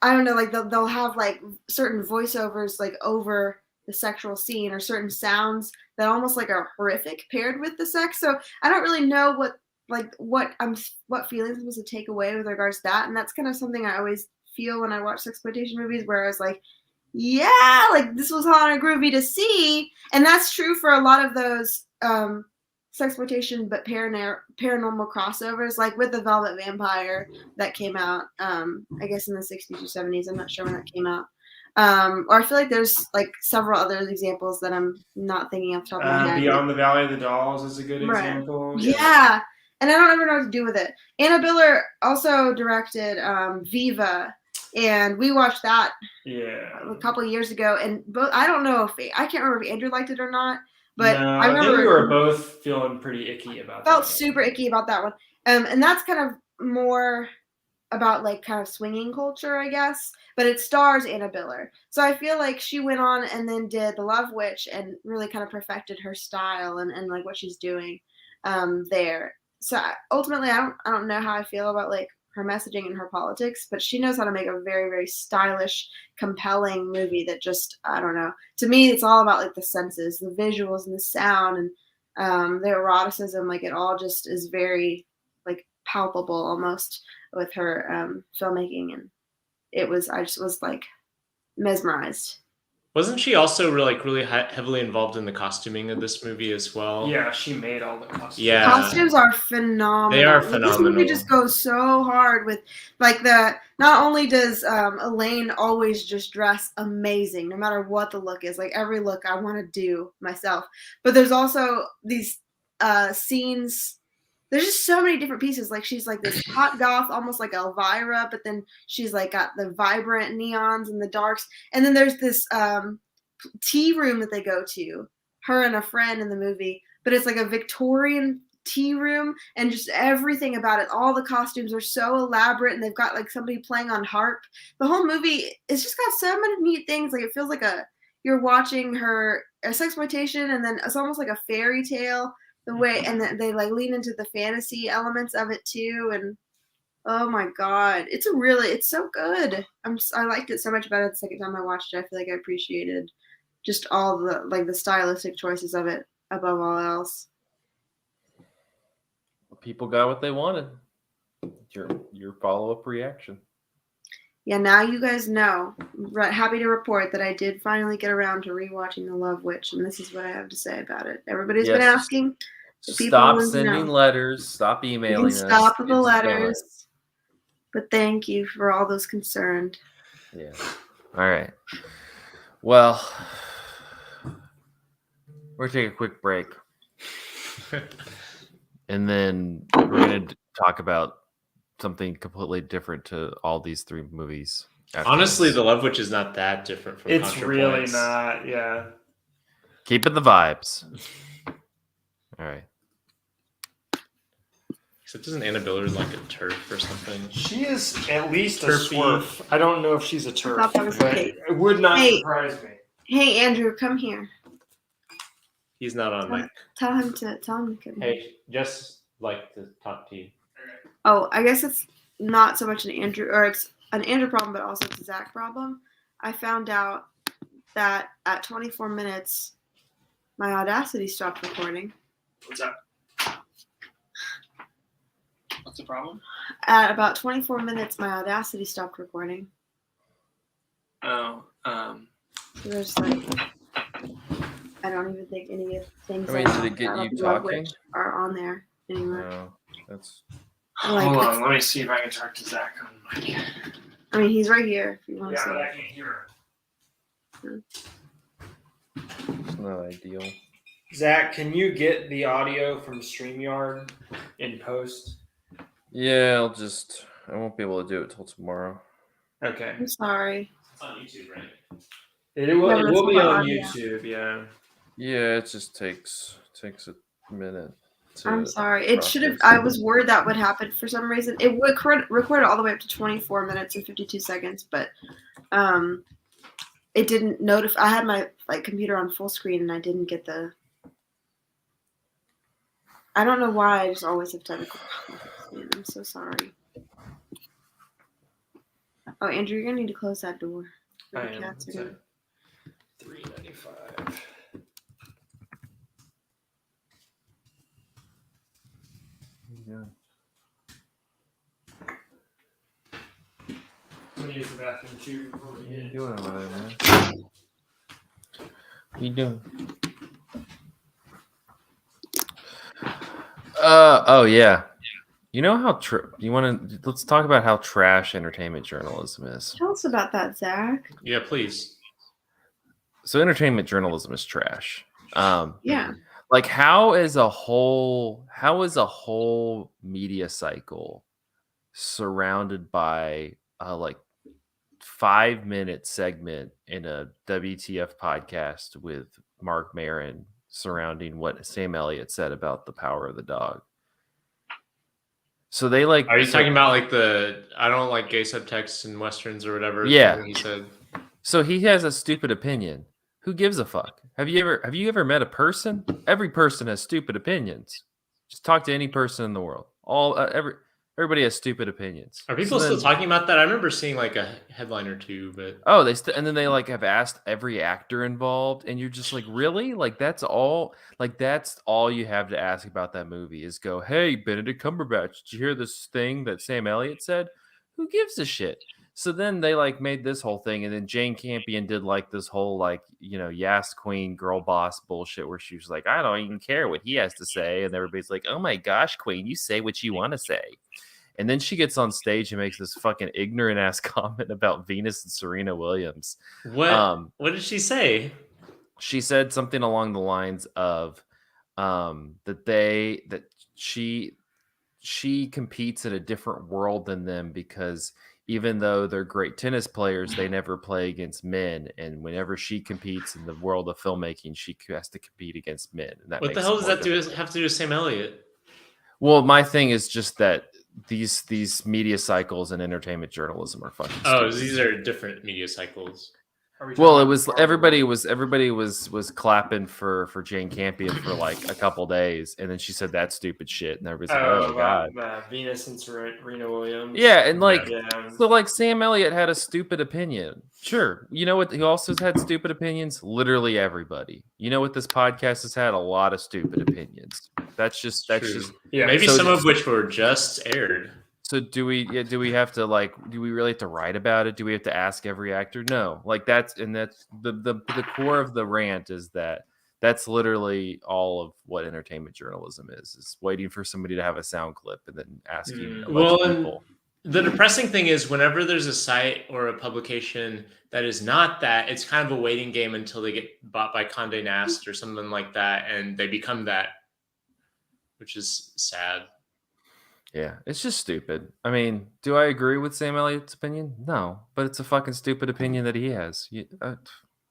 I don't know, like they'll have like certain voiceovers like over the sexual scene, or certain sounds that almost like are horrific paired with the sex. So I don't really know what feelings I'm supposed to take away with regards to that. And that's kind of something I always feel when I watch sexploitation movies, where I was like, yeah, like this was hot and groovy to see. And that's true for a lot of those sexploitation but paranormal crossovers, like with the Velvet Vampire that came out I guess in the 60s or 70s. I'm not sure when that came out. Or I feel like there's like several other examples that I'm not thinking off the top of my head. Beyond the Valley of the Dolls is a good example. Yeah. And I don't ever know what to do with it. Anna Biller also directed Viva, and we watched that a couple of years ago. And I don't know I can't remember if Andrew liked it or not. But no, I remember think we were both feeling pretty icky about that. Felt super icky about that one. And that's kind of more about like kind of swinging culture, I guess. But it stars Anna Biller. So I feel like she went on and then did The Love Witch and really kind of perfected her style and like what she's doing there. So ultimately, I don't know how I feel about like her messaging and her politics, but she knows how to make a very, very stylish, compelling movie that just, I don't know. To me, it's all about like the senses, the visuals and the sound and the eroticism. Like it all just is very like palpable almost with her filmmaking. And I just was like mesmerized. Wasn't she also really heavily involved in the costuming of this movie as well? Yeah, she made all the costumes. Yeah, costumes are phenomenal. They are phenomenal. This movie just goes so hard with like not only does Elaine always just dress amazing, no matter what the look is, like every look I want to do myself, but there's also these scenes. There's just so many different pieces. Like she's like this hot goth, almost like Elvira, but then she's like got the vibrant neons and the darks. And then there's this tea room that they go to, her and a friend in the movie. But it's like a Victorian tea room, and just everything about it. All the costumes are so elaborate, and they've got like somebody playing on harp. The whole movie, it's just got so many neat things. Like it feels like you're watching a sexploitation, and then it's almost like a fairy tale. The way, and they like lean into the fantasy elements of it too, and oh my god, it's so good. I liked it so much better the second time I watched it. I feel like I appreciated just all the like the stylistic choices of it above all else. People got what they wanted. Your follow-up reaction. Yeah, now you guys know. Happy to report that I did finally get around to rewatching The Love Witch, and this is what I have to say about it. Everybody's been asking. Stop sending letters. Stop emailing us. Stop with the letters. But thank you for all those concerned. Yeah. All right. Well, we're going to take a quick break. And then we're going to talk about something completely different to all these three movies. Honestly, The Love Witch is not that different from It's Contrapoints. really not, yeah. Keeping the vibes. All right. Except isn't Anna Biller like a turf or something? She is at least Turfy. a swerf. I don't know if she's a turf, thought that was but okay. it would not surprise me. Hey, Andrew, come here. He's not on mic. Tell him to come here. Hey, just like to talk to you. Oh, I guess it's not so much an Andrew, or it's an Andrew problem, but also it's a Zach problem. I found out that at 24 minutes, my Audacity stopped recording. What's up? What's the problem? At about 24 minutes, my Audacity stopped recording. Oh, So there's like, I don't even think any of the things did it get you talking? Are on there anymore. No, that's. Like, hold on, let me see if I can talk to Zach on mic. I mean, he's right here. If you want Yeah, to but see. I can't hear him. It's not ideal. Zach, can you get the audio from StreamYard in post? Yeah, I won't be able to do it till tomorrow. Okay. I'm sorry. It's on YouTube, right? It will be on audio. YouTube, yeah. Yeah, it just takes a minute. I'm sorry. It should have. I was worried that would happen for some reason. It would record all the way up to 24 minutes and 52 seconds, but it didn't notify. I had my computer on full screen and I didn't get the. I don't know why. I just always have technical problems. I'm so sorry. Oh, Andrew, you're gonna need to close that door. I The am. cats are gonna- $3.95. Yeah. I'm gonna use the bathroom too. What are you doing over there, man? What are you doing? Oh yeah. You know how let's talk about how trash entertainment journalism is. Tell us about that, Zach. Yeah, please. So entertainment journalism is trash. Yeah. Like how is a whole media cycle surrounded by like 5-minute segment in a WTF podcast with Mark Maron surrounding what Sam Elliott said about the power of the dog. So they like. Are you talking about like the I don't like gay subtexts in westerns or whatever? Yeah. He said. So he has a stupid opinion. Who gives a fuck? Have you ever met a person? Every person has stupid opinions. Just talk to any person in the world. Everybody has stupid opinions. Are people still talking about that? I remember seeing like a headline or two, but and then they like have asked every actor involved, and you're just like, really? Like that's all you have to ask about that movie is go, hey, Benedict Cumberbatch, did you hear this thing that Sam Elliott said? Who gives a shit? So then they like made this whole thing, and then Jane Campion did like this whole like, Yas Queen girl boss bullshit where she was like, I don't even care what he has to say, and everybody's like, oh my gosh, Queen, you say what you want to say. And then she gets on stage and makes this fucking ignorant ass comment about Venus and Serena Williams. What did she say? She said something along the lines of that she competes in a different world than them because even though they're great tennis players, they never play against men. And whenever she competes in the world of filmmaking, she has to compete against men. And that what the hell does that have to do with Sam Elliott? Well, my thing is just that these media cycles and entertainment journalism are fucking stupid. These are different media cycles. Well, it was everybody was clapping for Jane Campion for like a couple days, and then she said that stupid shit, and everybody's like, "Oh god, Venus and Serena Williams." Yeah, and like so, like Sam Elliott had a stupid opinion. Sure, you know what? Who also has had stupid opinions? Literally everybody. You know what? This podcast has had a lot of stupid opinions. That's just yeah. Maybe some of which were just aired. So do we have to do we really have to write about it? Do we have to ask every actor? No. Like that's the core of the rant is that's literally all of what entertainment journalism is waiting for somebody to have a sound clip and then asking a bunch of people. The depressing thing is whenever there's a site or a publication that is not that, it's kind of a waiting game until they get bought by Condé Nast or something like that, and they become that, which is sad. Yeah, it's just stupid. I mean, do I agree with Sam Elliott's opinion? No, but it's a fucking stupid opinion that he has.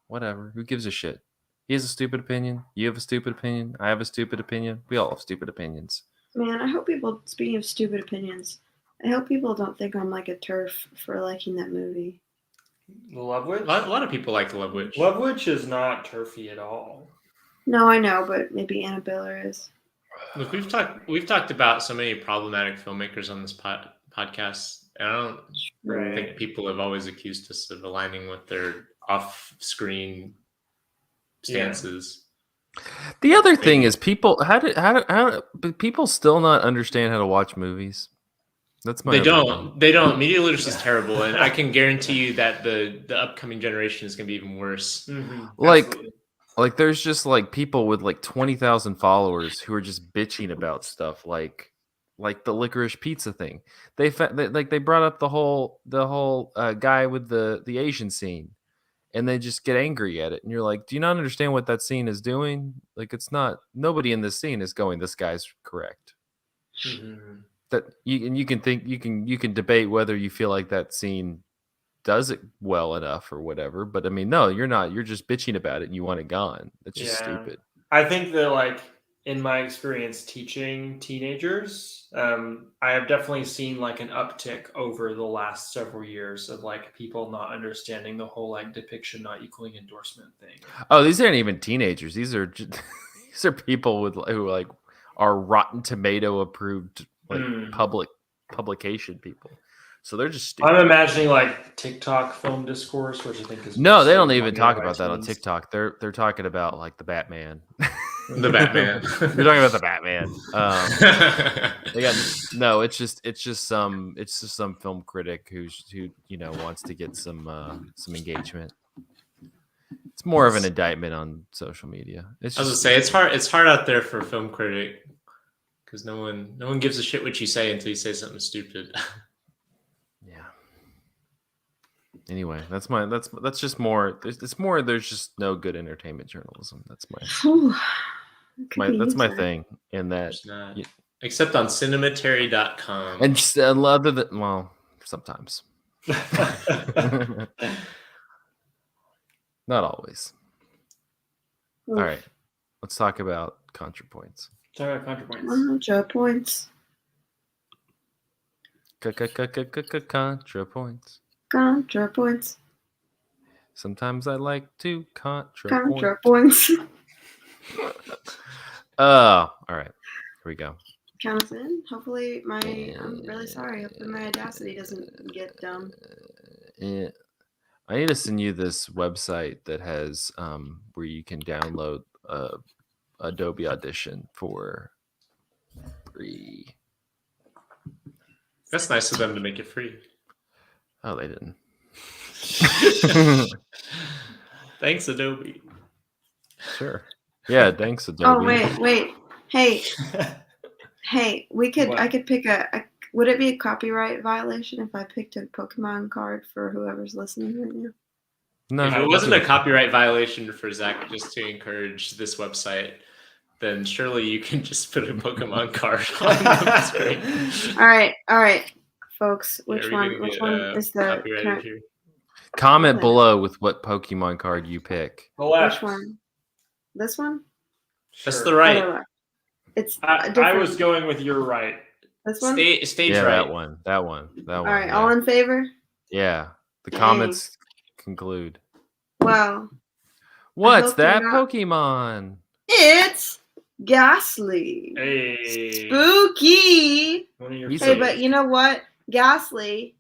Whatever. Who gives a shit? He has a stupid opinion. You have a stupid opinion. I have a stupid opinion. We all have stupid opinions. Man, I hope people, speaking of stupid opinions, I hope people don't think I'm like a turf for liking that movie. The Love Witch? A lot of people like The Love Witch. Love Witch is not turfy at all. No, I know, but maybe Annabella is. Look, we've talked about so many problematic filmmakers on this podcast, and I don't think people have always accused us of aligning with their off-screen stances. Yeah. The other thing is people how do people still not understand how to watch movies? That's my They don't. Media literacy is terrible, and I can guarantee you that the upcoming generation is going to be even worse. Mm-hmm. Like there's just like people with like 20,000 followers who are just bitching about stuff like the licorice pizza thing. They brought up the whole guy with the Asian scene, and they just get angry at it. And you're like, do you not understand what that scene is doing? Like it's not, nobody in this scene is going, this guy's correct. Mm-hmm. That you can debate whether you feel like that scene does it well enough or whatever, but I mean, no, you're not. You're just bitching about it and you want it gone. That's just stupid. I think that, like, in my experience teaching teenagers, I have definitely seen like an uptick over the last several years of like people not understanding the whole like depiction not equaling endorsement thing. Oh, these aren't even teenagers. These are people who like are Rotten Tomato approved like publication people. So they're just stupid. I'm imagining like TikTok film discourse, which I think is no, they don't even talk about that on TikTok. They're talking about like the Batman. The Batman. They're talking about the Batman. They got no. It's just some film critic who wants to get some engagement. It's more of an indictment on social media. I was gonna say it's hard out there for a film critic because no one gives a shit what you say until you say something stupid. Yeah. Anyway, that's just more. It's more. There's just no good entertainment journalism. That's my thing. In that, except on Cinematary.com. And other than sometimes. Not always. All right, let's talk about Contrapoints. Contrapoints. Contrapoints. Contrapoints. Sometimes I like to contrapoint. Contrapoints. All right. Here we go. Count us in. Hopefully I'm really sorry. Hopefully my Audacity doesn't get dumb. Yeah. I need to send you this website that has where you can download Adobe Audition for free. That's nice of them to make it free. Oh, they didn't. Thanks, Adobe. Sure. Yeah, thanks, Adobe. Oh, wait. Hey, I could pick would it be a copyright violation if I picked a Pokemon card for whoever's listening right now? No, if it wasn't a copyright violation for Zach just to encourage this website, then surely you can just put a Pokemon card on. That's great. All right, folks. Which one is the current? Comment below with what Pokemon card you pick. Which one? This one? That's the right. Oh, it's I was going with your right. This one? Stage yeah, right. That one. All right, all in favor? Yeah. The comments conclude. Well. What's that Pokemon? It's Ghastly. Hey. Spooky. Hey, but you know what? Ghastly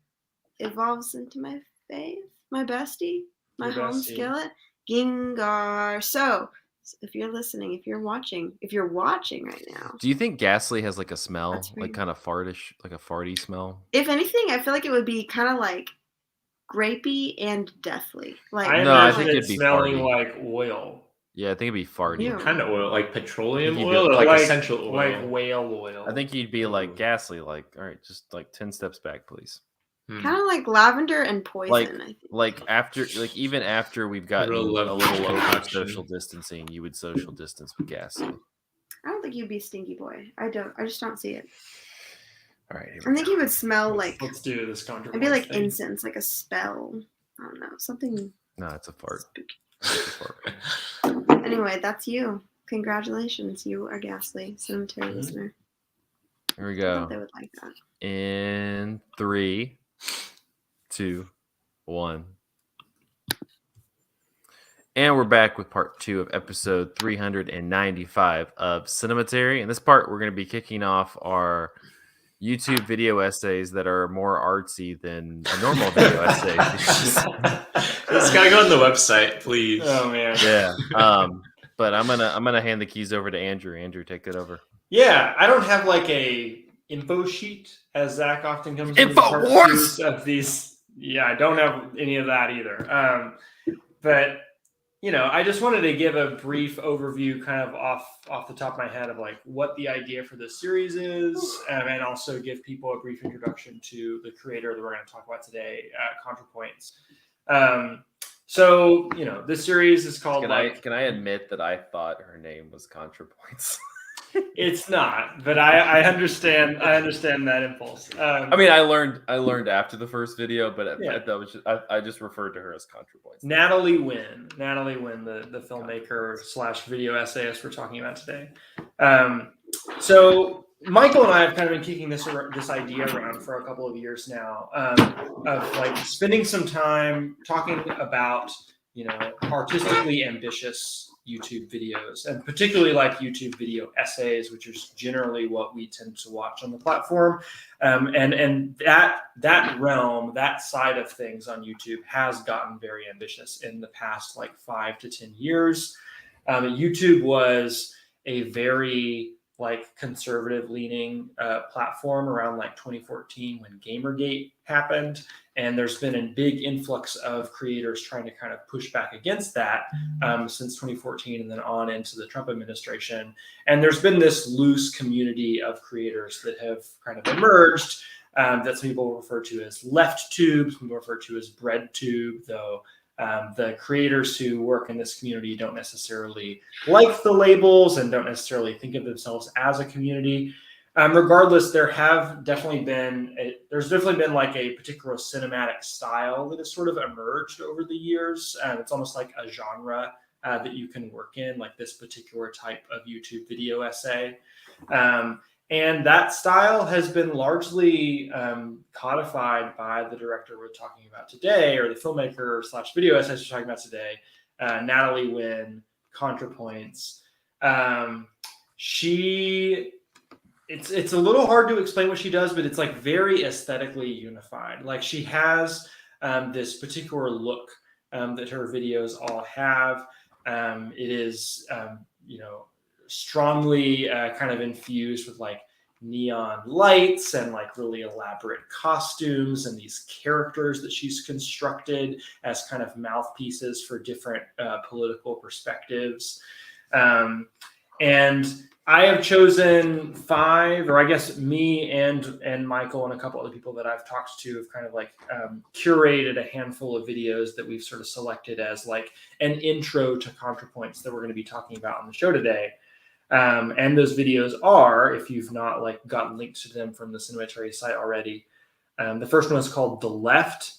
evolves into my fave, my bestie, my home skillet, Gengar. So, if you're listening, if you're watching right now. Do you think Ghastly has like a smell, like kind of fartish, like a farty smell? If anything, I feel like it would be kind of like grapey and deathly. Like I think it'd be smelling farty. Like oil. Yeah, I think it'd be farty. What kind of oil? Like petroleum oil or like essential oil? Like whale oil. I think you'd be like Ghastly, like, all right, just like 10 steps back, please. Kind of like lavender and poison, I think. Like even after we've gotten a little over social distancing, you would social distance with Ghastly. I don't think you'd be Stinky Boy. I just don't see it. All right. I think he would smell like. Let's do this Contra. It'd be like incense, like a spell. I don't know, something. No, it's a fart. Anyway, that's you. Congratulations, you are Ghastly, Cinematary listener. Here we go. I thought they would like that. In 3, 2, 1. And we're back with part 2 of episode 395 of Cinematary. In this part, we're going to be kicking off our YouTube video essays that are more artsy than a normal video essay. This guy go on the website, please. Oh man. Yeah. But I'm gonna hand the keys over to Andrew. Andrew, take it over. Yeah, I don't have like a info sheet as Zach often comes into Info wars of these. Yeah, I don't have any of that either. But I just wanted to give a brief overview, kind of off the top of my head, of like what the idea for this series is, and also give people a brief introduction to the creator that we're going to talk about today, Contrapoints. So this series is called. Can I admit that I thought her name was Contrapoints? It's not, but I understand. I understand that impulse. I mean, I learned after the first video, but that was I just referred to her as Contrapoints. Natalie Nguyen, the filmmaker / video essayist we're talking about today. So Michael and I have kind of been kicking this idea around for a couple of years now, of like spending some time talking about artistically ambitious YouTube videos, and particularly like YouTube video essays, which is generally what we tend to watch on the platform. And that realm, that side of things on YouTube has gotten very ambitious in the past like 5 to 10 years. YouTube was a very like conservative leaning platform around like 2014 when Gamergate happened. And there's been a big influx of creators trying to kind of push back against that since 2014 and then on into the Trump administration. And there's been this loose community of creators that have kind of emerged that some people refer to as left tube, some people refer to as bread tube, though the creators who work in this community don't necessarily like the labels and don't necessarily think of themselves as a community. Regardless, there's definitely been like a particular cinematic style that has sort of emerged over the years. It's almost like a genre that you can work in, like this particular type of YouTube video essay. And that style has been largely codified by the director we're talking about today, or the filmmaker / video essayist we're talking about today, Natalie Nguyen, Contrapoints. It's a little hard to explain what she does, but it's like very aesthetically unified. Like she has this particular look that her videos all have. It is, strongly kind of infused with like neon lights and like really elaborate costumes and these characters that she's constructed as kind of mouthpieces for different political perspectives. And I have chosen 5, or I guess me and Michael and a couple other people that I've talked to have kind of like curated a handful of videos that we've sort of selected as like an intro to Contrapoints that we're going to be talking about on the show today. And those videos are, if you've not like gotten links to them from the Cinematary site already, the first one is called The Left.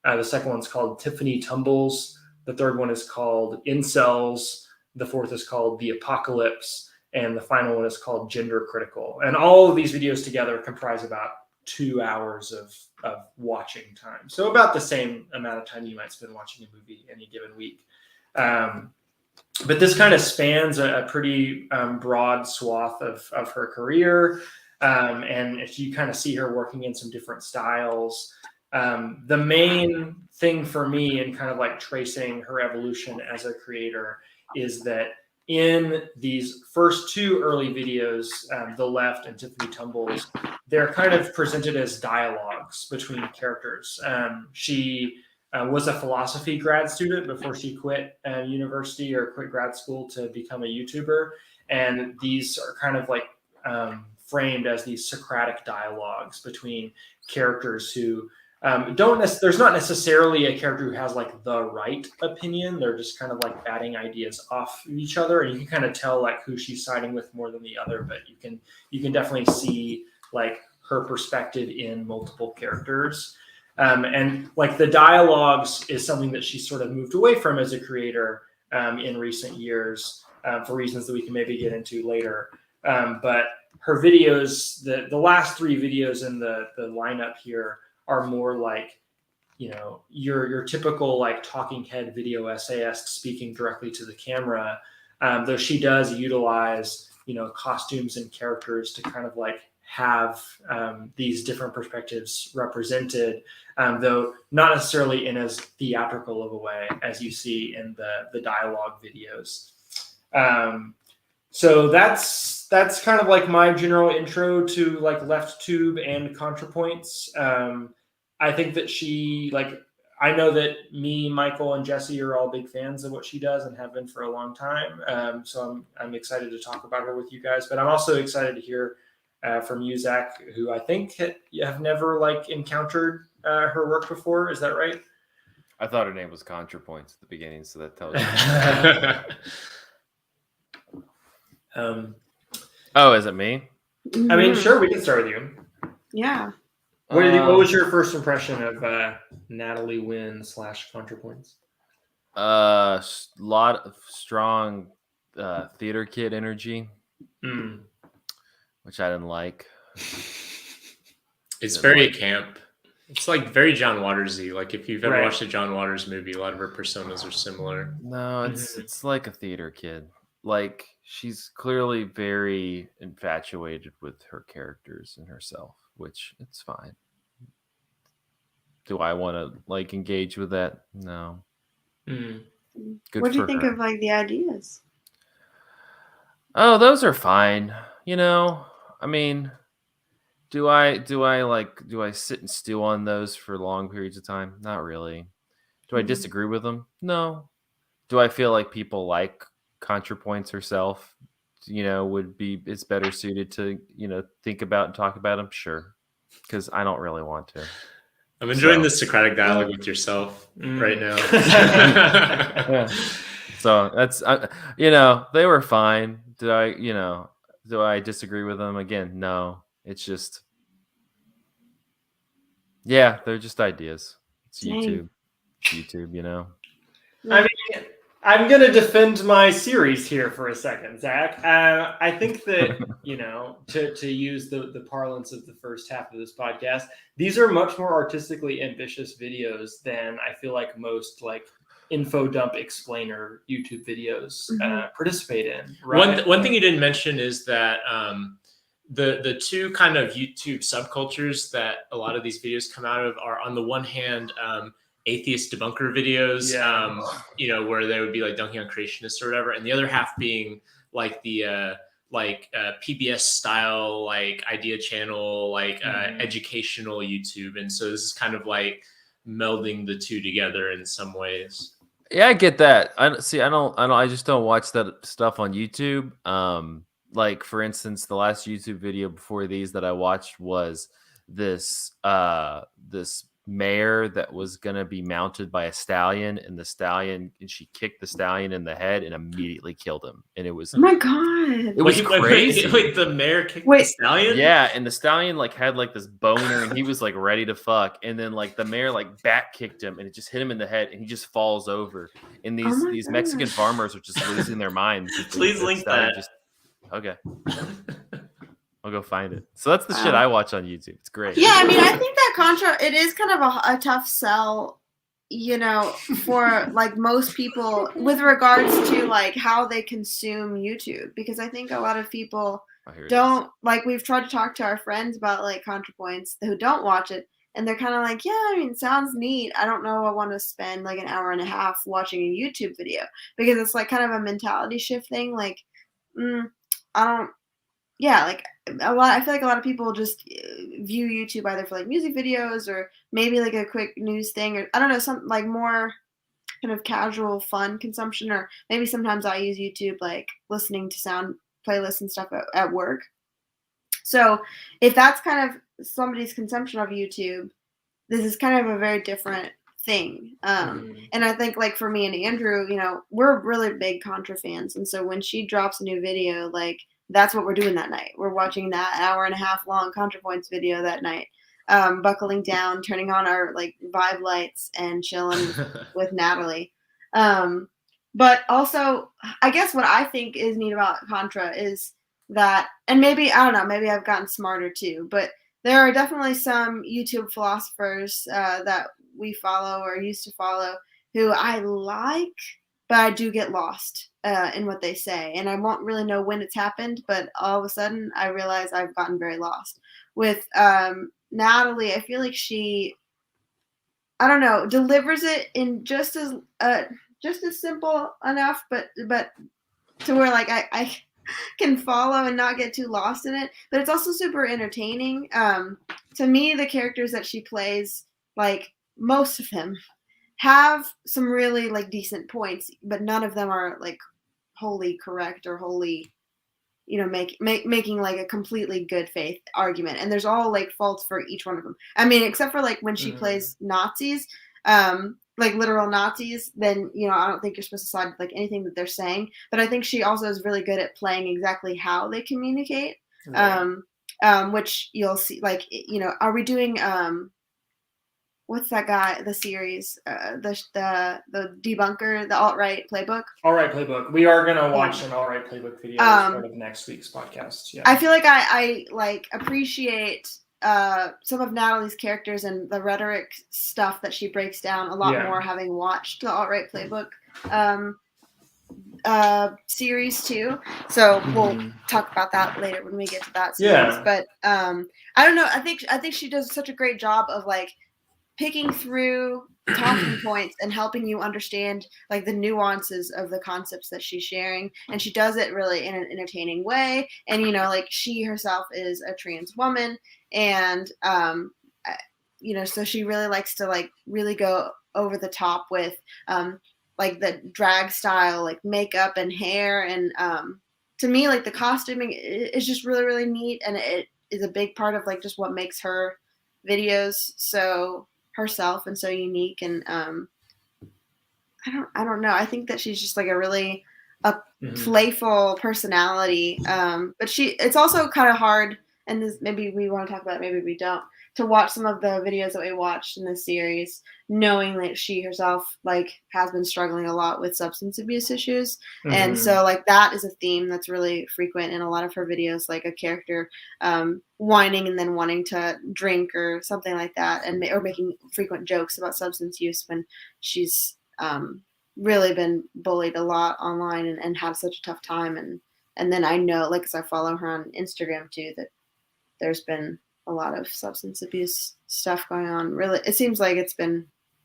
The second one's called Tiffany Tumbles. The third one is called Incels. The fourth is called The Apocalypse. And the final one is called Gender Critical. And all of these videos together comprise about 2 hours of watching time. So about the same amount of time you might spend watching a movie any given week. But this kind of spans a pretty broad swath of her career. And if you kind of see her working in some different styles, the main thing for me in kind of like tracing her evolution as a creator is that in these first 2 early videos, The Left and Tiffany Tumbles, they're kind of presented as dialogues between characters. She was a philosophy grad student before she quit university or quit grad school to become a YouTuber. And these are kind of like framed as these Socratic dialogues between characters who there's not necessarily a character who has like the right opinion. They're just kind of like batting ideas off each other. And you can kind of tell like who she's siding with more than the other, but you can definitely see like her perspective in multiple characters. And like the dialogues is something that she sort of moved away from as a creator in recent years for reasons that we can maybe get into later. But her videos, the last 3 videos in the lineup here are more like, your typical like talking head video essayist speaking directly to the camera. Though she does utilize, costumes and characters to kind of like have these different perspectives represented, though not necessarily in as theatrical of a way as you see in the dialogue videos. So that's kind of like my general intro to like Left Tube and Contrapoints. I think that I know that me, Michael, and Jessy are all big fans of what she does and have been for a long time. So I'm excited to talk about her with you guys, but I'm also excited to hear from you, Zach, who I think have never like encountered her work before. Is that right? I thought her name was Contrapoints at the beginning, so that tells you. Oh, is it me? I mean, sure, we can start with you. Yeah. What was your first impression of Natalie Nguyen / Contrapoints? Lot of strong theater kid energy, which I didn't like. It's very camp. It's like very John Watersy. Like if you've ever Right. watched a John Waters movie, a lot of her personas are similar. No, it's like a theater kid. Like she's clearly very infatuated with her characters and herself, which it's fine. Do I want to like engage with that? No. Mm. Good What do you for think her. of like the ideas? Oh, those are fine. You know, I mean, do I sit and stew on those for long periods of time? Not really. Do I disagree with them? No. Do I feel like people like Contrapoints herself, it's better suited to, think about and talk about them? Sure. Because I don't really want to. I'm enjoying this Socratic dialogue with yourself right now. Yeah. So that's, they were fine. Do I disagree with them? Again, no. It's just, yeah, they're just ideas. It's YouTube. It's YouTube, I mean, I'm going to defend my series here for a second, Zach. I think that, to use the parlance of the first half of this podcast, these are much more artistically ambitious videos than I feel like most like info dump explainer YouTube videos participate in. Right? One thing you didn't mention is that the two kind of YouTube subcultures that a lot of these videos come out of are, on the one hand, atheist debunker videos, where they would be like dunking on creationists or whatever, and the other half being like the PBS style, like idea channel, like educational YouTube. And so this is kind of like melding the two together in some ways. Yeah, I get that. I just don't watch that stuff on YouTube. Like for instance, the last YouTube video before these that I watched was this mare that was gonna be mounted by a stallion, and she kicked the stallion in the head and immediately killed him. And it was, oh my god, it was crazy. Wait, the mare kicked the stallion? Yeah, and the stallion like had like this boner, and he was like ready to fuck, and then like the mare like back kicked him, and it just hit him in the head, and he just falls over. And these Mexican farmers are just losing their minds. Please link that. Okay. I'll go find it. So that's the shit I watch on YouTube. It's great. Yeah, I mean, I think that Contra, it is kind of a tough sell, for like most people with regards to like how they consume YouTube, because I think a lot of people don't, like, we've tried to talk to our friends about like Contrapoints who don't watch it, and they're kind of like, yeah, I mean, sounds neat. I don't know, I want to spend like an hour and a half watching a YouTube video, because it's like kind of a mentality shift thing. Like, like I feel like a lot of people just view YouTube either for like music videos or maybe like a quick news thing, or I don't know, some like more kind of casual fun consumption, or maybe sometimes I use YouTube like listening to sound playlists and stuff at work. So if that's kind of somebody's consumption of YouTube, this is kind of a very different thing. And I think like for me and Andrew, we're really big Contra fans, and so when she drops a new video, like, that's what we're doing that night. We're watching that hour and a half long Contrapoints video that night, buckling down, turning on our like vibe lights and chilling with Natalie. But also, I guess what I think is neat about Contra is that, and maybe, I don't know, maybe I've gotten smarter too, but there are definitely some YouTube philosophers that we follow or used to follow who I like, but I do get lost in what they say. And I won't really know when it's happened, but all of a sudden I realize I've gotten very lost. With Natalie, I feel like she, I don't know, delivers it in just as simple enough, but to where like I can follow and not get too lost in it. But it's also super entertaining. To me, the characters that she plays, like most of them, have some really like decent points, but none of them are like wholly correct or wholly, making like a completely good faith argument. And there's all like faults for each one of them. I mean, except for like when she plays Nazis, like literal Nazis, then I don't think you're supposed to side with like anything that they're saying. But I think she also is really good at playing exactly how they communicate. Right. Which you'll see, like, are we doing what's that guy? The series, the debunker, the alt-right playbook. Alt-right playbook. We are gonna watch an alt-right playbook video as part of next week's podcast. Yeah. I feel like I like appreciate some of Natalie's characters and the rhetoric stuff that she breaks down a lot more, having watched the Alt-Right Playbook series too. So we'll talk about that later when we get to that series. But I don't know. I think she does such a great job of like picking through talking points and helping you understand like the nuances of the concepts that she's sharing, and she does it really in an entertaining way. And you know, like she herself is a trans woman, and you know, so she really likes to like really go over the top with like the drag style, like makeup and hair, and to me, like the costuming is just really, really neat, and it is a big part of like just what makes her videos so herself and so unique. And I don't know. I think that she's just like a really playful personality. But it's also kind of hard, and this maybe we want to talk about it, maybe we don't, to watch some of the videos that we watched in this series, knowing that she herself like has been struggling a lot with substance abuse issues. And so like that is a theme that's really frequent in a lot of her videos, like a character whining and then wanting to drink or something like that, and or making frequent jokes about substance use when she's really been bullied a lot online and had such a tough time. And then I know, like, because I follow her on Instagram too, that there's been a lot of substance abuse stuff going on. Really, it seems like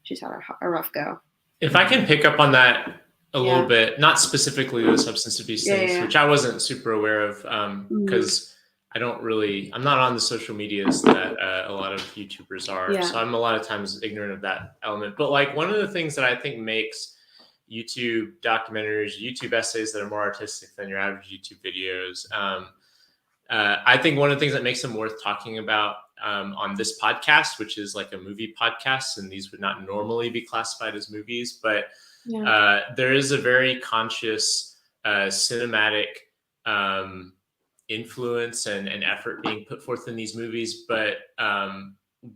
she's had a rough go. If I can pick up on that a little bit, not specifically the substance abuse things, which I wasn't super aware of, because I'm not on the social medias that a lot of YouTubers are. So I'm a lot of times ignorant of that element. But like one of the things that I think makes YouTube documentaries, YouTube essays that are more artistic than your average YouTube videos, I think one of the things that makes them worth talking about on this podcast, which is like a movie podcast, and these would not normally be classified as movies, but there is a very conscious cinematic influence and effort being put forth in these movies. But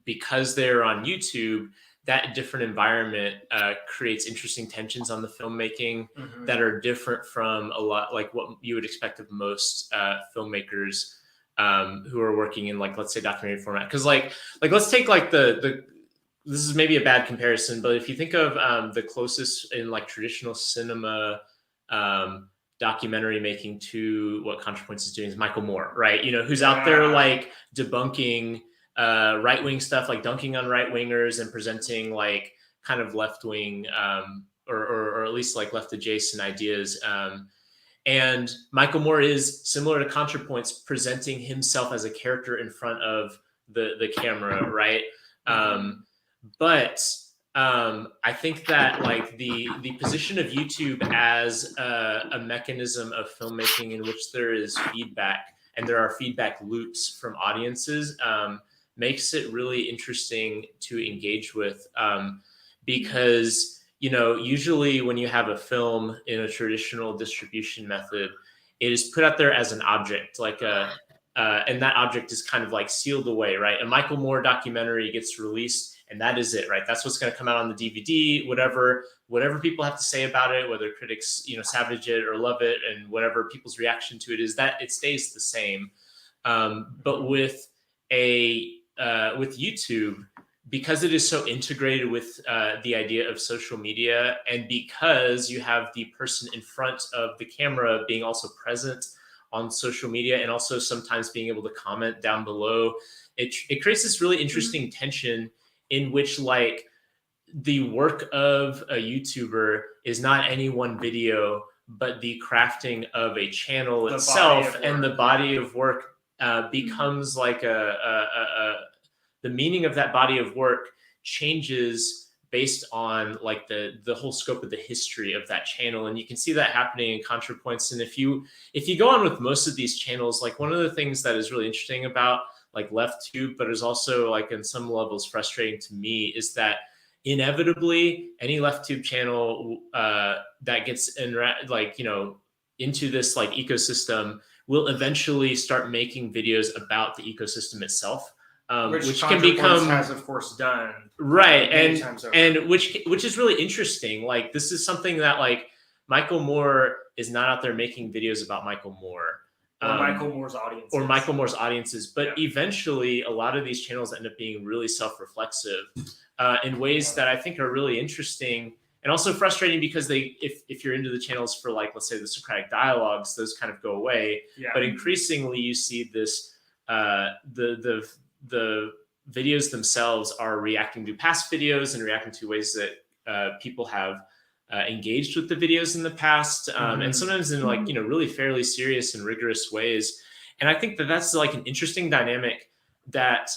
because they're on YouTube, that different environment creates interesting tensions on the filmmaking that are different from a lot like what you would expect of most filmmakers who are working in like, let's say, documentary format. Because like let's take like this is maybe a bad comparison, but if you think of the closest in like traditional cinema documentary making to what Contrapoints is doing is Michael Moore, right? You know, who's out there like debunking right-wing stuff, like dunking on right-wingers and presenting like kind of left-wing or at least like left-adjacent ideas. And Michael Moore is similar to Contrapoints, presenting himself as a character in front of the camera, right? But I think that like the position of YouTube as a mechanism of filmmaking in which there is feedback and there are feedback loops from audiences makes it really interesting to engage with, because, you know, usually when you have a film in a traditional distribution method, it is put out there as an object, like and that object is kind of like sealed away, right? A Michael Moore documentary gets released and that is it, right? That's what's going to come out on the DVD, whatever people have to say about it, whether critics, you know, savage it or love it, and whatever people's reaction to it is, that it stays the same. But with YouTube, because it is so integrated with the idea of social media, and because you have the person in front of the camera being also present on social media and also sometimes being able to comment down below, it creates this really interesting tension in which like the work of a YouTuber is not any one video, but the crafting of a channel itself, and the body of work becomes like the meaning of that body of work changes based on like the whole scope of the history of that channel. And you can see that happening in Contrapoints. And if you go on with most of these channels, like one of the things that is really interesting about like LeftTube, but is also like in some levels frustrating to me, is that inevitably any LeftTube channel that gets into this like ecosystem will eventually start making videos about the ecosystem itself, which can become, has of course done, right, and which is really interesting. Like this is something that like Michael Moore is not out there making videos about Michael Moore. Or Michael Moore's audiences. But eventually, a lot of these channels end up being really self-reflexive in ways that I think are really interesting and also frustrating because if you're into the channels for like, let's say the Socratic dialogues, those kind of go away. Yeah. But increasingly, you see this the videos themselves are reacting to past videos and reacting to ways that people have engaged with the videos in the past, and sometimes in like really fairly serious and rigorous ways. And I think that that's like an interesting dynamic that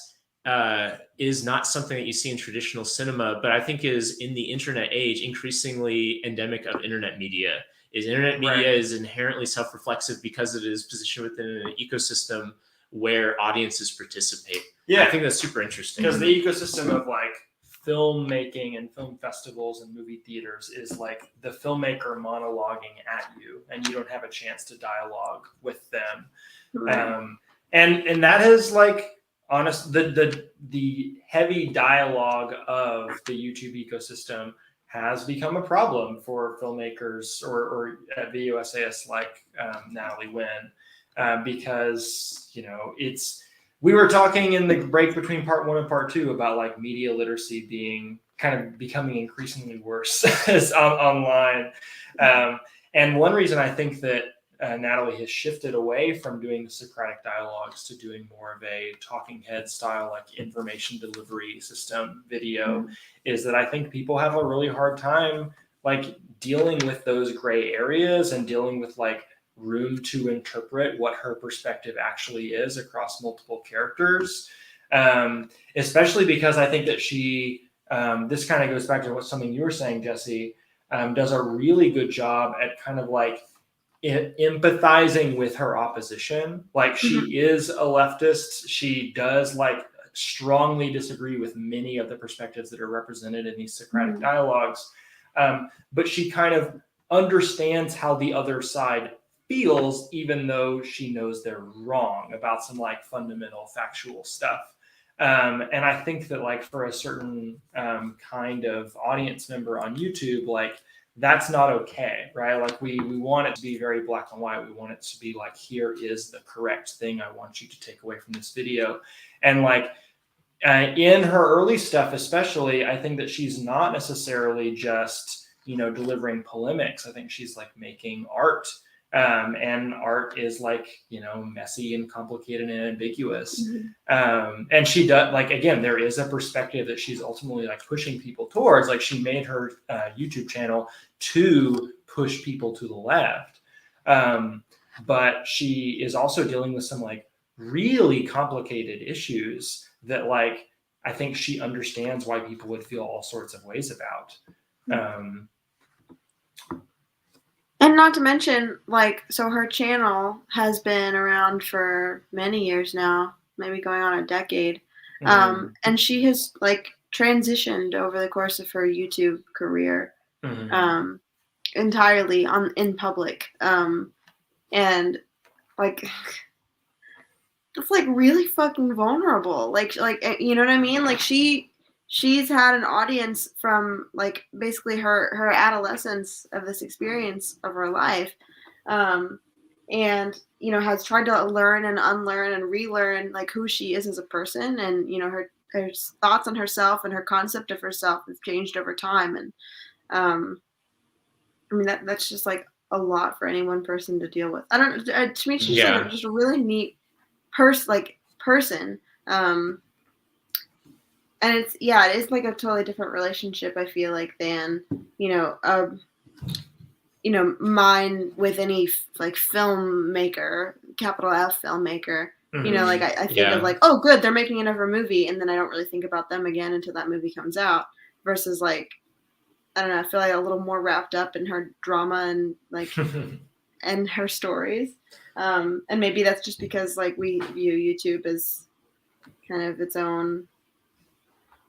is not something that you see in traditional cinema, but I think is in the internet age increasingly endemic of internet media. Internet media is inherently self-reflexive because it is positioned within an ecosystem where audiences participate. Yeah, I think that's super interesting because the ecosystem of like filmmaking and film festivals and movie theaters is like the filmmaker monologuing at you, and you don't have a chance to dialogue with them. And that is like the heavy dialogue of the YouTube ecosystem has become a problem for filmmakers or video essayists like Natalie Nguyen, because we were talking in the break between part 1 and part 2 about like media literacy being kind of becoming increasingly worse as online. And one reason I think that Natalie has shifted away from doing the Socratic dialogues to doing more of a talking head style, like information delivery system video, is that I think people have a really hard time like dealing with those gray areas and dealing with like room to interpret what her perspective actually is across multiple characters, especially because I think that she this kind of goes back to something you were saying, Jesse, does a really good job at kind of like empathizing with her opposition. Like she is a leftist. She does like strongly disagree with many of the perspectives that are represented in these Socratic dialogues, but she kind of understands how the other side feels, even though she knows they're wrong about some like fundamental factual stuff. And I think that like for a certain kind of audience member on YouTube, like that's not okay, right? Like we want it to be very black and white. We want it to be like, here is the correct thing I want you to take away from this video. And like in her early stuff, especially, I think that she's not necessarily just, delivering polemics. I think she's like making art. And art is like, messy and complicated and ambiguous. And she does, like, again, there is a perspective that she's ultimately like pushing people towards. Like she made her YouTube channel to push people to the left. But she is also dealing with some like really complicated issues that like, I think she understands why people would feel all sorts of ways about. And not to mention, like, so her channel has been around for many years now, maybe going on a decade. And she has, like, transitioned over the course of her YouTube career entirely in public. And, like, it's, like, really fucking vulnerable. Like, you know what I mean? Like, she's had an audience from like basically her adolescence of this experience of her life, and has tried to learn and unlearn and relearn like who she is as a person, and her thoughts on herself and her concept of herself have changed over time. And I mean that's just like a lot for any one person to deal with. I don't to me she's like just a really neat person. And it is like a totally different relationship, I feel like, than, mine with any like filmmaker, capital F filmmaker. Like I think of like, oh, good, they're making another movie, and then I don't really think about them again until that movie comes out. Versus like, I don't know, I feel like a little more wrapped up in her drama and like, and her stories. And maybe that's just because like we view YouTube as kind of its own.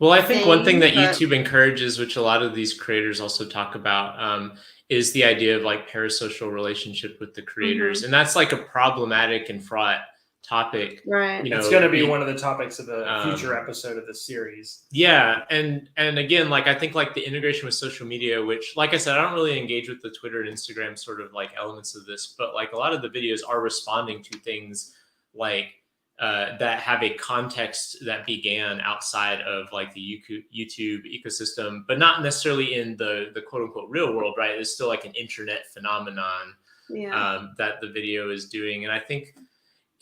Well, I think one thing that YouTube encourages, which a lot of these creators also talk about, is the idea of like parasocial relationship with the creators. And that's like a problematic and fraught topic. Right. It's going to be one of the topics of the future episode of this series. Yeah, and again, like I think like the integration with social media, which, like I said, I don't really engage with the Twitter and Instagram sort of like elements of this, but like a lot of the videos are responding to things like that have a context that began outside of like the YouTube ecosystem, but not necessarily in the quote unquote real world, right? It's still like an internet phenomenon that the video is doing, and I think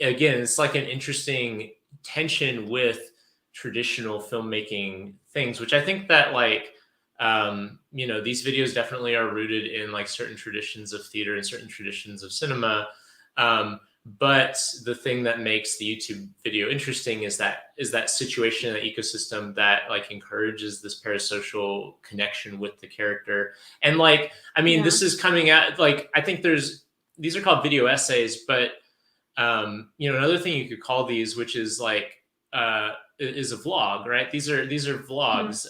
again, it's like an interesting tension with traditional filmmaking things, which I think that like, these videos definitely are rooted in like certain traditions of theater and certain traditions of cinema. But the thing that makes the YouTube video interesting is that situation, that ecosystem that like encourages this parasocial connection with the character. And like, I mean, this is coming at like, I think these are called video essays, but another thing you could call these, which is like is a vlog, right? These are vlogs,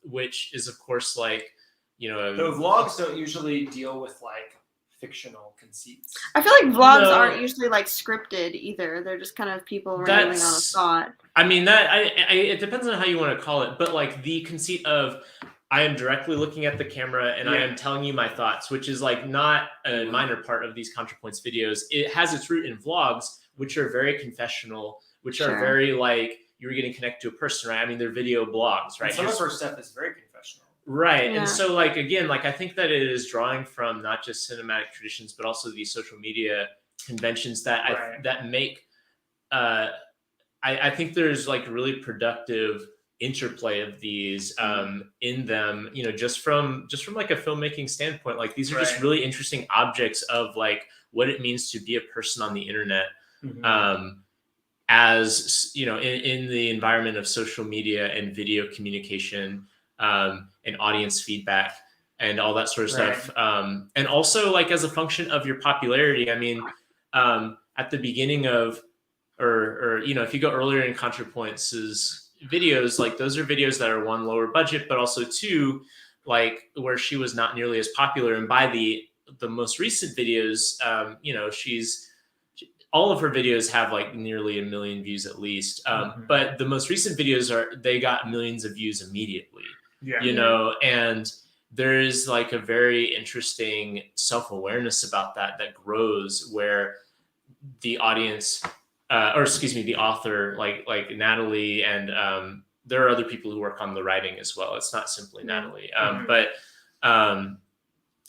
which is of course like, though vlogs don't usually deal with like fictional conceits. I feel like vlogs aren't usually like scripted either. They're just kind of people rambling on a thought. I mean, it depends on how you want to call it, but like the conceit of I am directly looking at the camera and I am telling you my thoughts, which is like not a minor part of these Contrapoints videos. It has its root in vlogs, which are very confessional, which are very like you're getting connected to a person, right? I mean, they're video blogs, right? And some of our stuff is very confessional. Right. Yeah. And so like, again, like I think that it is drawing from not just cinematic traditions, but also these social media conventions that that make, I think there's like really productive interplay of these in them, just from like a filmmaking standpoint. Like these are just really interesting objects of like what it means to be a person on the internet, as in the environment of social media and video communication, and audience feedback and all that sort of stuff, and also like as a function of your popularity. I mean, at the beginning of or if you go earlier in Contrapoints' videos, like those are videos that are one, lower budget, but also two, like where she was not nearly as popular. And by the most recent videos, all of her videos have like nearly 1 million views at least. But the most recent videos they got millions of views immediately, and there's like a very interesting self-awareness about that grows, where the audience, the author, like Natalie, and there are other people who work on the writing as well. It's not simply Natalie, but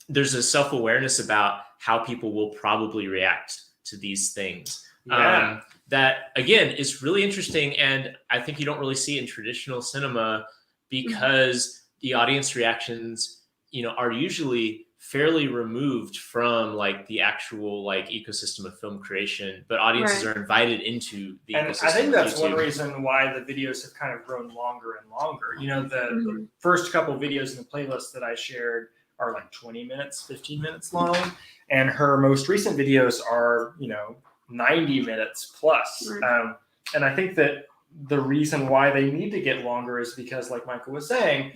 there's a self-awareness about how people will probably react to these things. That again is really interesting, and I think you don't really see it in traditional cinema because the audience reactions, are usually fairly removed from like the actual like ecosystem of film creation, but audiences are invited into the ecosystem. I think that's one reason why the videos have kind of grown longer and longer. The first couple of videos in the playlist that I shared are like 20 minutes, 15 minutes long. And her most recent videos are, 90 minutes plus. And I think that the reason why they need to get longer is because, like Michael was saying,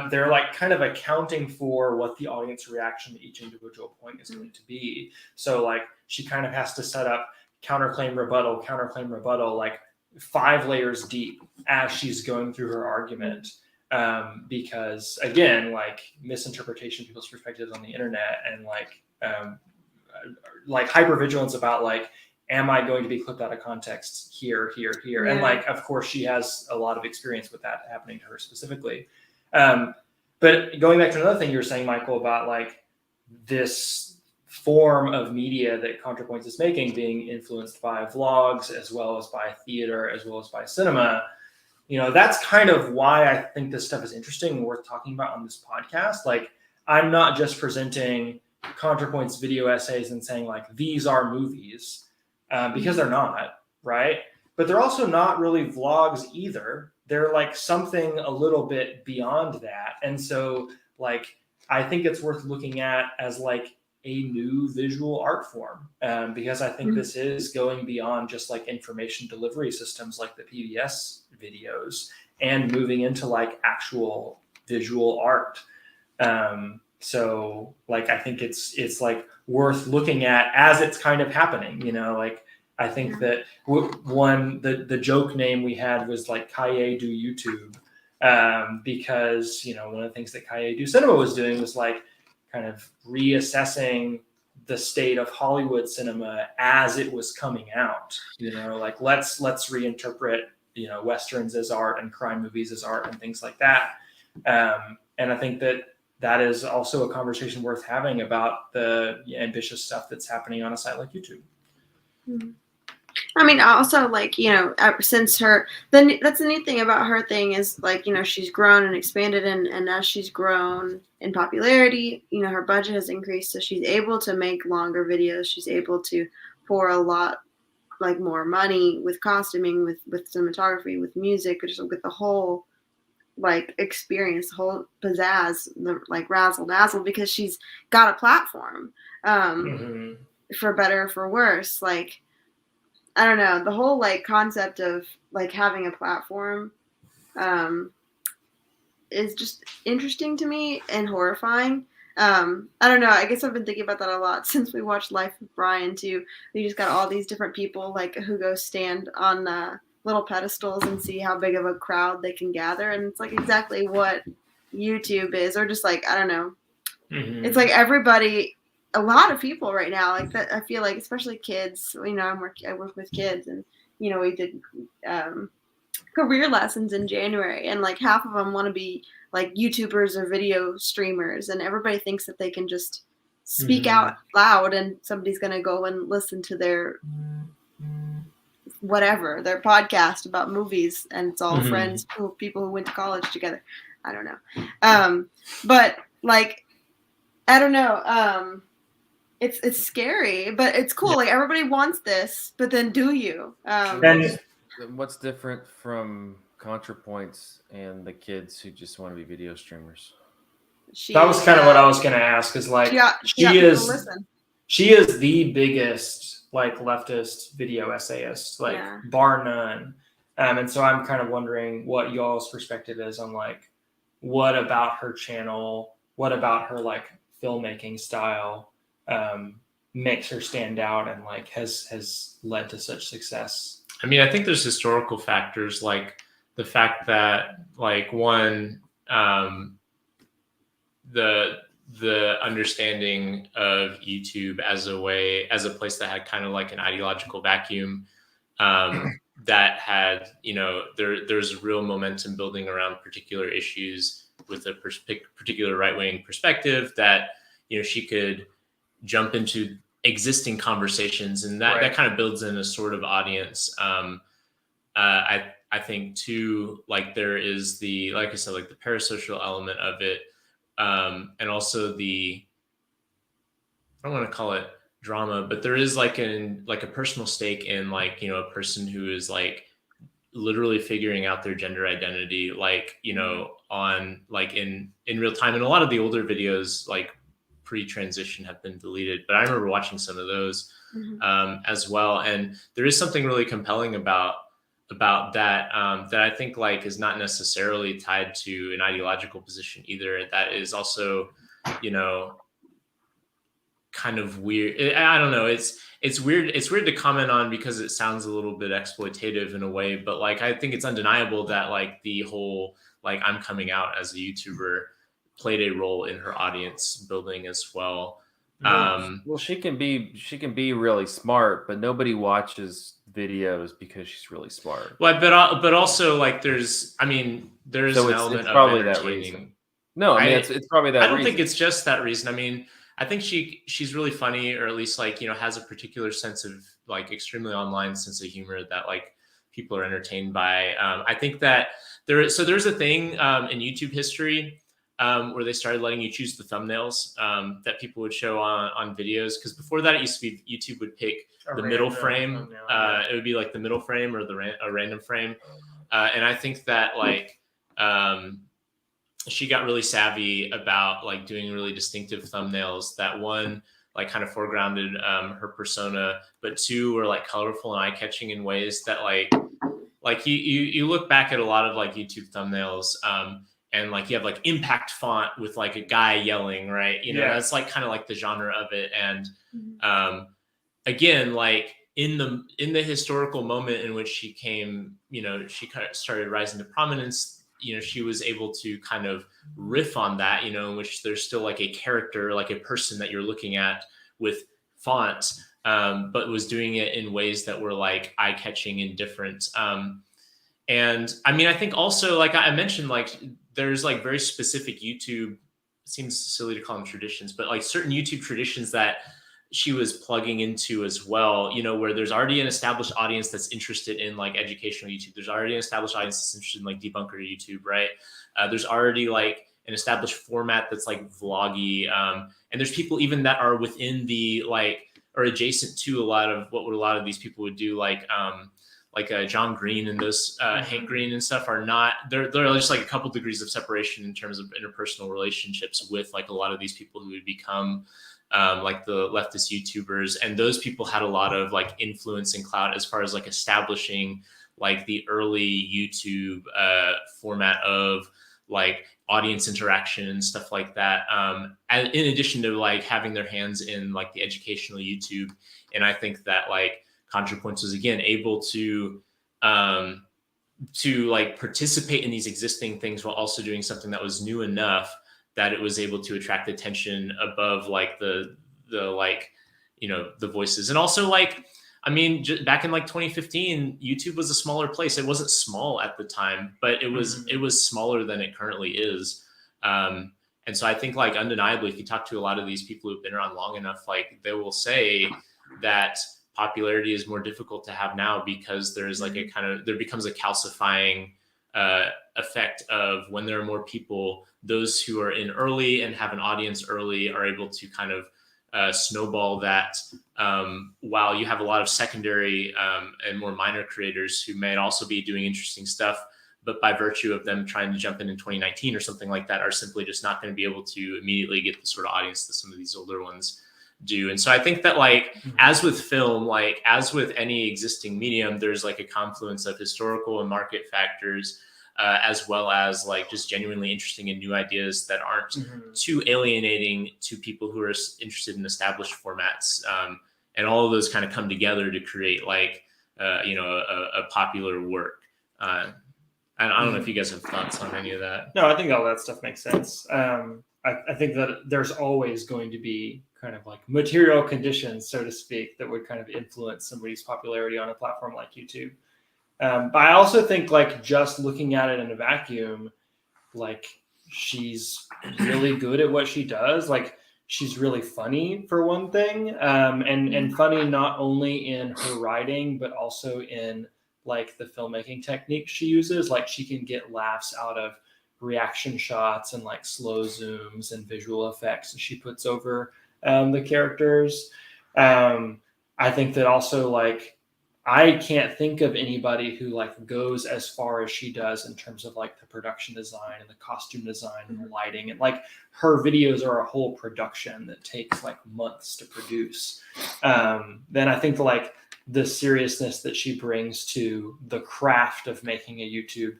they're like kind of accounting for what the audience reaction to each individual point is going to be. So like she kind of has to set up counterclaim, rebuttal, like 5 layers deep as she's going through her argument. Because again, like misinterpretation of people's perspectives on the internet, and like hypervigilance about like, am I going to be clipped out of context here? And like, of course she has a lot of experience with that happening to her specifically. But going back to another thing you were saying, Michael, about like this form of media that Contrapoints is making being influenced by vlogs as well as by theater, as well as by cinema, that's kind of why I think this stuff is interesting and worth talking about on this podcast. Like, I'm not just presenting Contrapoints video essays and saying like, these are movies, because they're not, right? But they're also not really vlogs either. They're like something a little bit beyond that. And so like, I think it's worth looking at as like a new visual art form, because I think this is going beyond just like information delivery systems like the PBS videos and moving into like actual visual art. So like, I think it's like worth looking at as it's kind of happening, like I think that the joke name we had was like Cahier du YouTube, because one of the things that Cahier du Cinema was doing was like kind of reassessing the state of Hollywood cinema as it was coming out. Like let's reinterpret westerns as art and crime movies as art and things like that. And I think that is also a conversation worth having about the ambitious stuff that's happening on a site like YouTube. Mm-hmm. I mean, also, like, since that's the neat thing about her thing is, like, she's grown and expanded, and as she's grown in popularity, her budget has increased, so she's able to make longer videos. She's able to pour a lot, like, more money with costuming, with cinematography, with music, just with the whole, like, experience, the whole pizzazz, the, like, razzle dazzle, because she's got a platform, for better or for worse, like, I don't know, the whole like concept of like having a platform is just interesting to me and horrifying. I don't know. I guess I've been thinking about that a lot since we watched Life of Brian too. We just got all these different people like who go stand on little pedestals and see how big of a crowd they can gather, and it's like exactly what YouTube is, or just like, I don't know. It's like everybody. A lot of people right now, like that, I feel like, especially kids. I work with kids, and we did career lessons in January, and like half of them want to be like YouTubers or video streamers, and everybody thinks that they can just speak out loud, and somebody's gonna go and listen to their whatever, their podcast about movies, and it's all friends, people who went to college together. I don't know, but like, I don't know. It's scary, but it's cool. Like everybody wants this, but then do you? What's different from Contrapoints and the kids who just want to be video streamers? That was kind of what I was going to ask. Is like she is the biggest like leftist video essayist, like bar none. And so I'm kind of wondering what y'all's perspective is on like what about her channel, what about her like filmmaking style makes her stand out and like has led to such success. I mean, I think there's historical factors like the fact that like one, the understanding of YouTube as a place that had kind of like an ideological vacuum, that had, there's real momentum building around particular issues with a particular right-wing perspective that, she could jump into existing conversations, and that kind of builds in a sort of audience. I think too, like there is like I said, like the parasocial element of it. And also I don't want to call it drama, but there is like a personal stake in like, a person who is like literally figuring out their gender identity, like, on like in real time. And a lot of the older videos, like pre-transition, have been deleted, but I remember watching some of those as well. And there is something really compelling about that, that I think like is not necessarily tied to an ideological position either. That is also, kind of weird. I don't know. It's weird. It's weird to comment on because it sounds a little bit exploitative in a way, but like, I think it's undeniable that like the whole, like I'm coming out as a YouTuber played a role in her audience building as well. Well, she can be really smart, but nobody watches videos because she's really smart. Well, but also like there's an element of entertaining. No, I mean it's probably that. I don't think it's just that reason. I mean, I think she's really funny, or at least like has a particular sense of like extremely online sense of humor that like people are entertained by. I think that there's a thing in YouTube history. Where they started letting you choose the thumbnails that people would show on videos. Because before that, it used to be YouTube would pick the middle frame. It would be like the middle frame or a random frame. And I think that like she got really savvy about like doing really distinctive thumbnails that one like kind of foregrounded her persona, but two were like colorful and eye-catching in ways that like you look back at a lot of like YouTube thumbnails. And like you have like impact font with like a guy yelling, right? That's like kind of like the genre of it. And again, like in the historical moment in which she came, she kind of started rising to prominence, she was able to kind of riff on that, in which there's still like a character, like a person that you're looking at with fonts, but was doing it in ways that were like eye-catching and different. And I mean, I think also, like I mentioned, like there's like very specific YouTube, it seems silly to call them traditions, but like certain YouTube traditions that she was plugging into as well, where there's already an established audience that's interested in like educational YouTube. There's already an established audience that's interested in like debunker YouTube, right? There's already like an established format that's like vloggy. And there's people even that are within the like, or adjacent to a lot of these people would do, like John Green and those Hank Green and stuff are not, they're just like a couple degrees of separation in terms of interpersonal relationships with like a lot of these people who would become like the leftist YouTubers. And those people had a lot of like influence and clout as far as like establishing like the early YouTube format of like audience interaction and stuff like that. And in addition to like having their hands in like the educational YouTube. And I think that like Contrapoints was again able to like participate in these existing things while also doing something that was new enough that it was able to attract attention above like the like, the voices. And also like, I mean, back in like 2015, YouTube was a smaller place. It wasn't small at the time, but it was smaller than it currently is. And so I think like undeniably, if you talk to a lot of these people who've been around long enough, like they will say that popularity is more difficult to have now because there's like there becomes a calcifying effect of when there are more people, those who are in early and have an audience early are able to kind of snowball that, while you have a lot of secondary and more minor creators who may also be doing interesting stuff, but by virtue of them trying to jump in 2019 or something like that, are simply just not going to be able to immediately get the sort of audience that some of these older ones do. And so I think that like, as with film, like as with any existing medium, there's like a confluence of historical and market factors, as well as like just genuinely interesting and new ideas that aren't too alienating to people who are interested in established formats. And all of those kind of come together to create like, a popular work. I don't know if you guys have thoughts on any of that. No, I think all that stuff makes sense. I think that there's always going to be kind of like material conditions, so to speak, that would kind of influence somebody's popularity on a platform like YouTube. But I also think like just looking at it in a vacuum, like she's really good at what she does. Like she's really funny for one thing, and funny not only in her writing, but also in like the filmmaking techniques she uses. Like she can get laughs out of reaction shots and like slow zooms and visual effects that she puts over the characters. I think that also like I can't think of anybody who like goes as far as she does in terms of like the production design and the costume design and the lighting. And like her videos are a whole production that takes like months to produce. Then I think like the seriousness that she brings to the craft of making a YouTube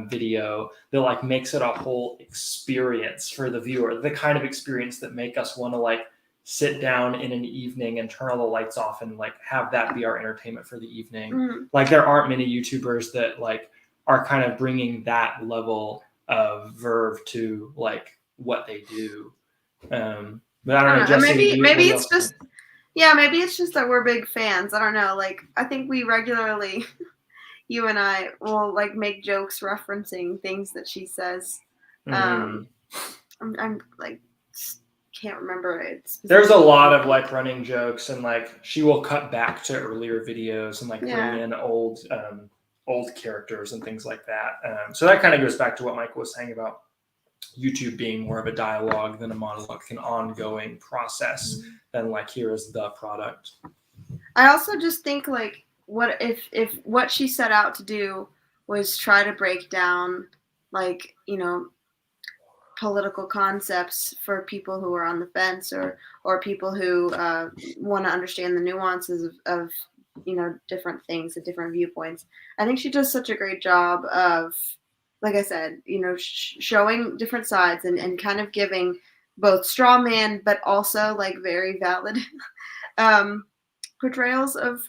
video that like makes it a whole experience for the viewer, the kind of experience that make us want to like sit down in an evening and turn all the lights off and like have that be our entertainment for the evening. Like there aren't many YouTubers that like are kind of bringing that level of verve to like what they do. But I don't know, Jessy, maybe it's just maybe it's just that we're big fans. I don't know. Like I think we regularly you and I will like make jokes referencing things that she says. I'm like can't remember it. There's a lot of like running jokes, and like she will cut back to earlier videos and like bring in old characters and things like that. So that kind of goes back to what Michael was saying about YouTube being more of a dialogue than a monologue, an ongoing process than like here is the product. I also just think like what if what she set out to do was try to break down like, political concepts for people who are on the fence or people who want to understand the nuances of different things and different viewpoints. I think she does such a great job of, like I said, showing different sides and kind of giving both straw man, but also like very valid portrayals of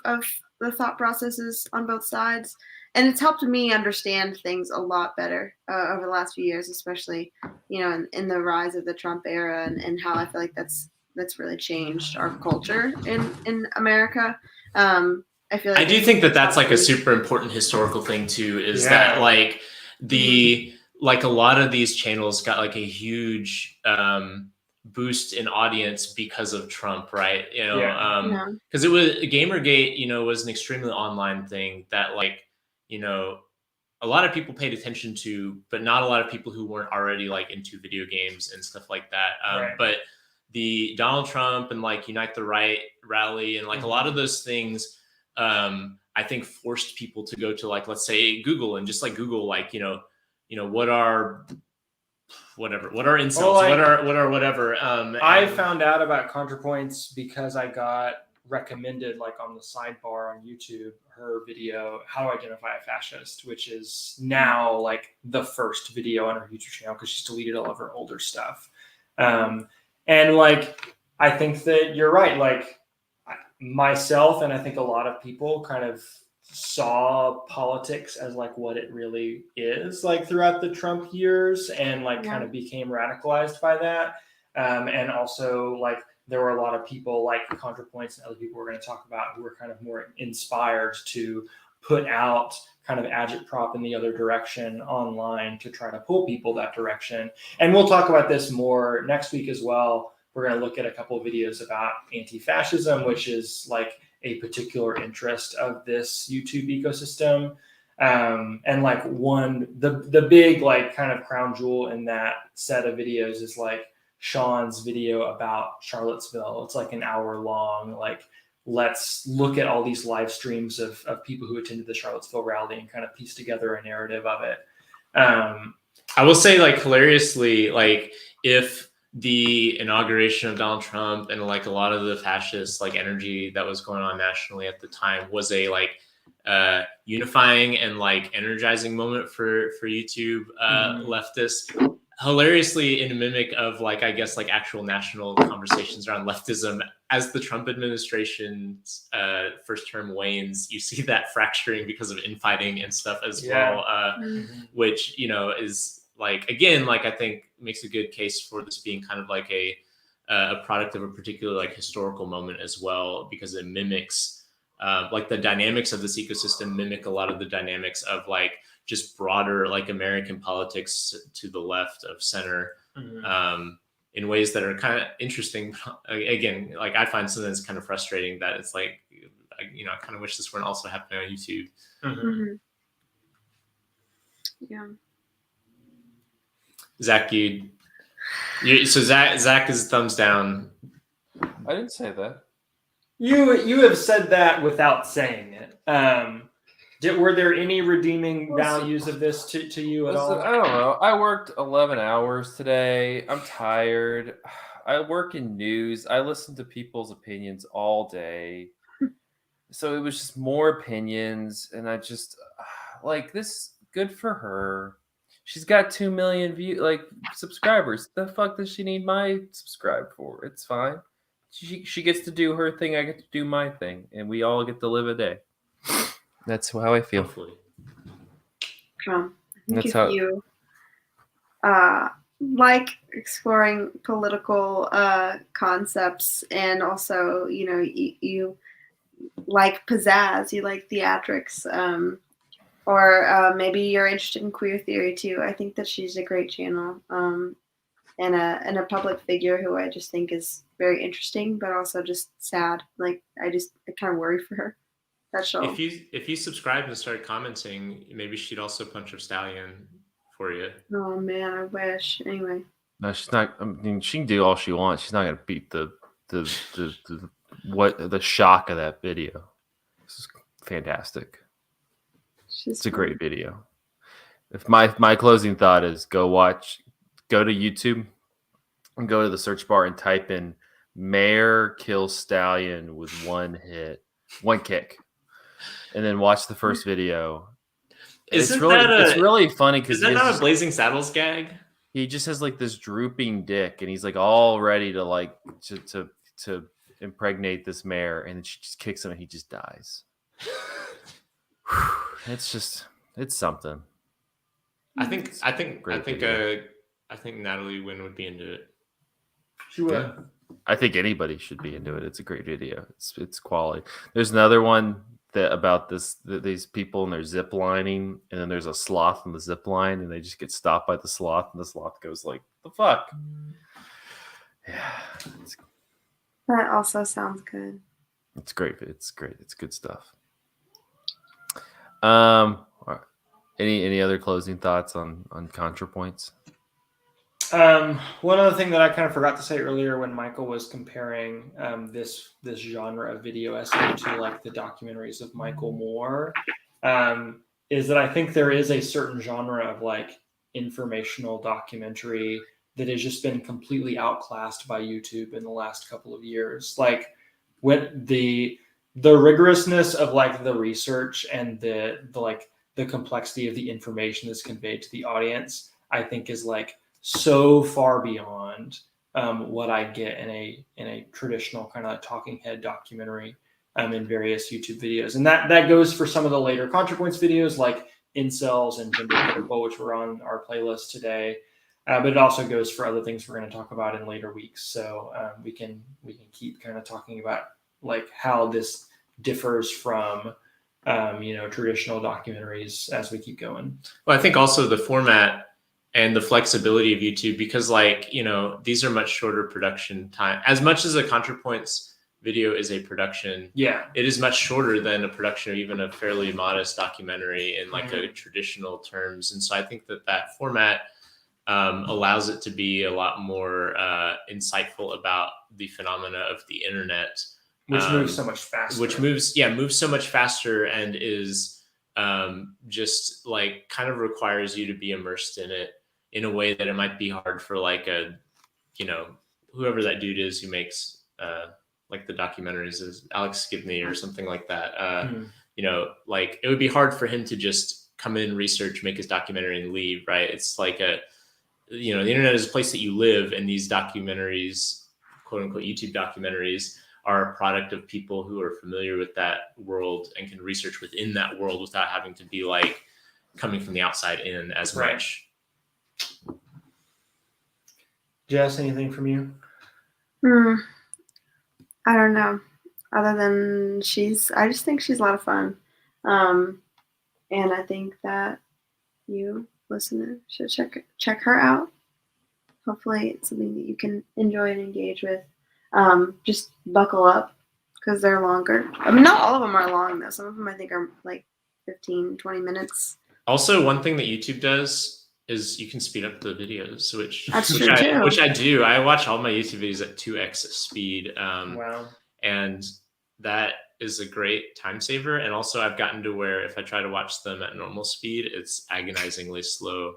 the thought processes on both sides, and it's helped me understand things a lot better over the last few years, especially in the rise of the Trump era, and how I feel like that's really changed our culture in America. I feel like I do think that that's like a super important historical thing too, is that like like a lot of these channels got like a huge boost in audience because of Trump, right? Because it was Gamergate, was an extremely online thing that like, a lot of people paid attention to, but not a lot of people who weren't already like into video games and stuff like that. But the Donald Trump and like Unite the Right rally and like a lot of those things, I think forced people to go to like, let's say Google and just like Google, like, what are incels? Well, like, what are whatever. I found out about Contrapoints because I got recommended, like on the sidebar on YouTube, her video, How to Identify a Fascist, which is now like the first video on her YouTube channel because she's deleted all of her older stuff. And like, I think that you're right. Like myself, and I think a lot of people kind of saw politics as like what it really is like throughout the Trump years, and like kind of became radicalized by that. And also like there were a lot of people like Contrapoints and other people we're going to talk about who were kind of more inspired to put out kind of agitprop in the other direction online to try to pull people that direction. And we'll talk about this more next week as well. We're going to look at a couple of videos about anti-fascism, which is like a particular interest of this YouTube ecosystem. And like the big like kind of crown jewel in that set of videos is like Sean's video about Charlottesville. It's like an hour long. Like, let's look at all these live streams of people who attended the Charlottesville rally and kind of piece together a narrative of it. I will say, like, hilariously, like if the inauguration of Donald Trump and like a lot of the fascist like energy that was going on nationally at the time was a like unifying and like energizing moment for YouTube leftists. Hilariously, in a mimic of like, I guess, like actual national conversations around leftism, as the Trump administration's first term wanes, you see that fracturing because of infighting and stuff as well, which, is like, again, like I think makes a good case for this being kind of like a product of a particular like historical moment as well, because it mimics like the dynamics of this ecosystem mimic a lot of the dynamics of like just broader like American politics to the left of center in ways that are kind of interesting. Again, like I find sometimes kind of frustrating that it's like, I kind of wish this weren't also happening on YouTube. Yeah. Zach, so Zach is thumbs down. I didn't say that. You have said that without saying it. Were there any redeeming values of this to you at all? I don't know. I worked 11 hours today. I'm tired. I work in news. I listen to people's opinions all day. So it was just more opinions. And I just like this. Good for her. She's got 2 million subscribers. The fuck does she need my subscribe for? It's fine. She gets to do her thing. I get to do my thing. And we all get to live a day. That's how I feel. Hopefully. I think if you like exploring political concepts, and also, you like pizzazz, you like theatrics, or maybe you're interested in queer theory too. I think that she's a great channel, and a public figure who I just think is very interesting, but also just sad. Like I kind of worry for her. If you subscribed and started commenting, maybe she'd also punch a stallion for you. Oh man, I wish. Anyway. No, she's not. I mean, she can do all she wants. She's not gonna beat the shock of that video. This is fantastic. It's a great video. If my closing thought is go to YouTube and go to the search bar and type in "Mayor kills stallion with one kick." And then watch the first video. It's really funny because is that not a Blazing Saddles gag? He just has like this drooping dick, and he's like all ready to like to impregnate this mayor, and then she just kicks him and he just dies. It's something. I think Natalie Nguyen would be into it. She would. Yeah. I think anybody should be into it. It's a great video. It's quality. There's another one about these people and they're zip lining, and then there's a sloth on the zip line, and they just get stopped by the sloth, and the sloth goes like, "The fuck." Yeah, that also sounds good. It's great. It's great. It's good stuff. Any other closing thoughts on Contrapoints? One other thing that I kind of forgot to say earlier when Michael was comparing this genre of video essay to like the documentaries of Michael Moore, is that I think there is a certain genre of like informational documentary that has just been completely outclassed by YouTube in the last couple of years. Like when the rigorousness of like the research and the complexity of the information that's conveyed to the audience, I think is like so far beyond what I get in a traditional kind of talking head documentary in various YouTube videos. And that goes for some of the later Contrapoints videos like Incels and Gender Critical, which were on our playlist today. But it also goes for other things we're going to talk about in later weeks. So we can keep kind of talking about like how this differs from traditional documentaries as we keep going. Well, I think also the format and the flexibility of YouTube, because like, these are much shorter production time. As much as a Contrapoints video is a production, it is much shorter than a production of even a fairly modest documentary in like a traditional terms. And so I think that format allows it to be a lot more insightful about the phenomena of the internet. Which moves so much faster. Moves so much faster and is just like kind of requires you to be immersed in it in a way that it might be hard for like whoever that dude is who makes like the documentaries, is Alex Gibney or something like that. Like it would be hard for him to just come in, research, make his documentary and leave, right? It's like the internet is a place that you live, and these documentaries, quote unquote YouTube documentaries, are a product of people who are familiar with that world and can research within that world without having to be like coming from the outside in as much. Jess, anything from you? I don't know. Other than I just think she's a lot of fun. And I think that you, listener, should check her out. Hopefully it's something that you can enjoy and engage with. Just buckle up because they're longer. I mean, not all of them are long though. Some of them I think are like 15, 20 minutes. Also, one thing that YouTube does is you can speed up the videos, which I do. I watch all my YouTube videos at 2x speed. Wow. And that is a great time saver. And also I've gotten to where if I try to watch them at normal speed, it's agonizingly slow.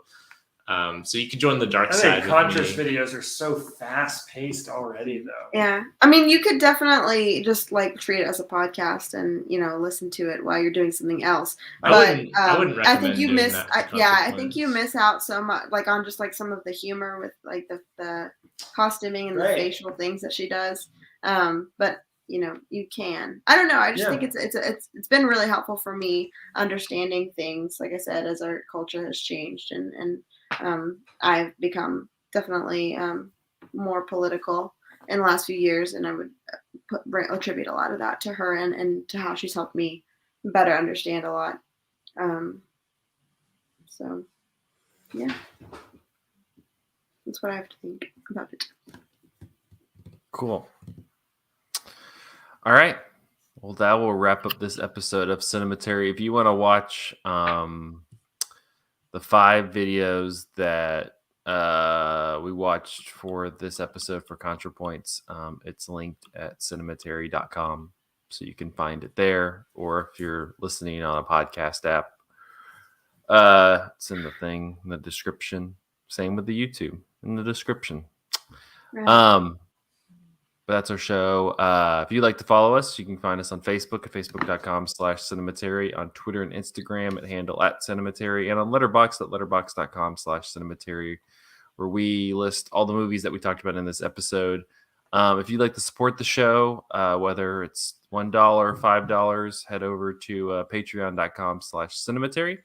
So you can join the dark side. Contra's videos are so fast paced already though. Yeah. I mean, you could definitely just like treat it as a podcast and, listen to it while you're doing something else. But I wouldn't recommend I think you miss, I think you miss out so much, like on just like some of the humor with like the costuming and the facial things that she does. But you can. I don't know. I just think it's been really helpful for me understanding things, like I said, as our culture has changed and I've become definitely more political in the last few years, and I would attribute a lot of that to her and to how she's helped me better understand a lot. So, yeah, that's what I have to think about it. Cool. All right. Well, that will wrap up this episode of Cinematary. If you want to watch the 5 videos that we watched for this episode for Contrapoints, it's linked at cinematary.com, so you can find it there. Or if you're listening on a podcast app, it's in the description. Same with the YouTube in the description. Right. But that's our show. If you'd like to follow us, you can find us on Facebook at facebook.com/Cinematary, on Twitter and Instagram at handle @Cinematary, and on Letterboxd at letterboxd.com/Cinematary, where we list all the movies that we talked about in this episode. If you'd like to support the show, whether it's $1 or $5, head over to patreon.com/cinematary.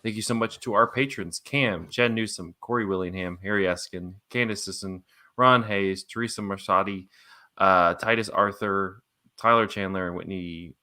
Thank you so much to our patrons: Cam, Chad Newsom, Corey Willingham, Harry Eskin, Candace Sisson, Ron Hayes, Teresa Marsati, Titus Arthur, Tyler Chandler, and Whitney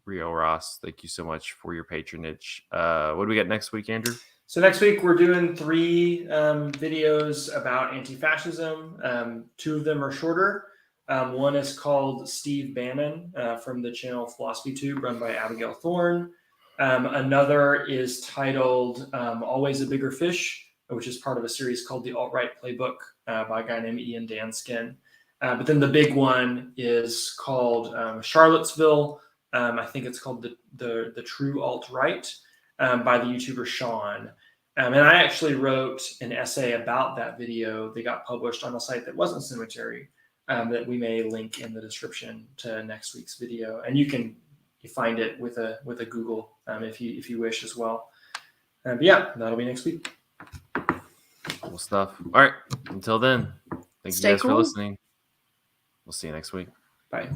Rio Ross. Thank you so much for your patronage. What do we got next week, Andrew? So next week we're doing 3 videos about anti-fascism. 2 of them are shorter. One is called Steve Bannon from the channel Philosophy Tube, run by Abigail Thorne. Another is titled Always a Bigger Fish, which is part of a series called The Alt-Right Playbook by a guy named Ian Danskin. But then the big one is called Charlottesville. I think it's called the True Alt-Right by the YouTuber Sean. And I actually wrote an essay about that video. They got published on a site that wasn't Cinematary that we may link in the description to next week's video. And you find it with a Google if you wish as well. But yeah, that'll be next week. Cool stuff. All right. Until then, thank you guys for listening. We'll see you next week. Bye.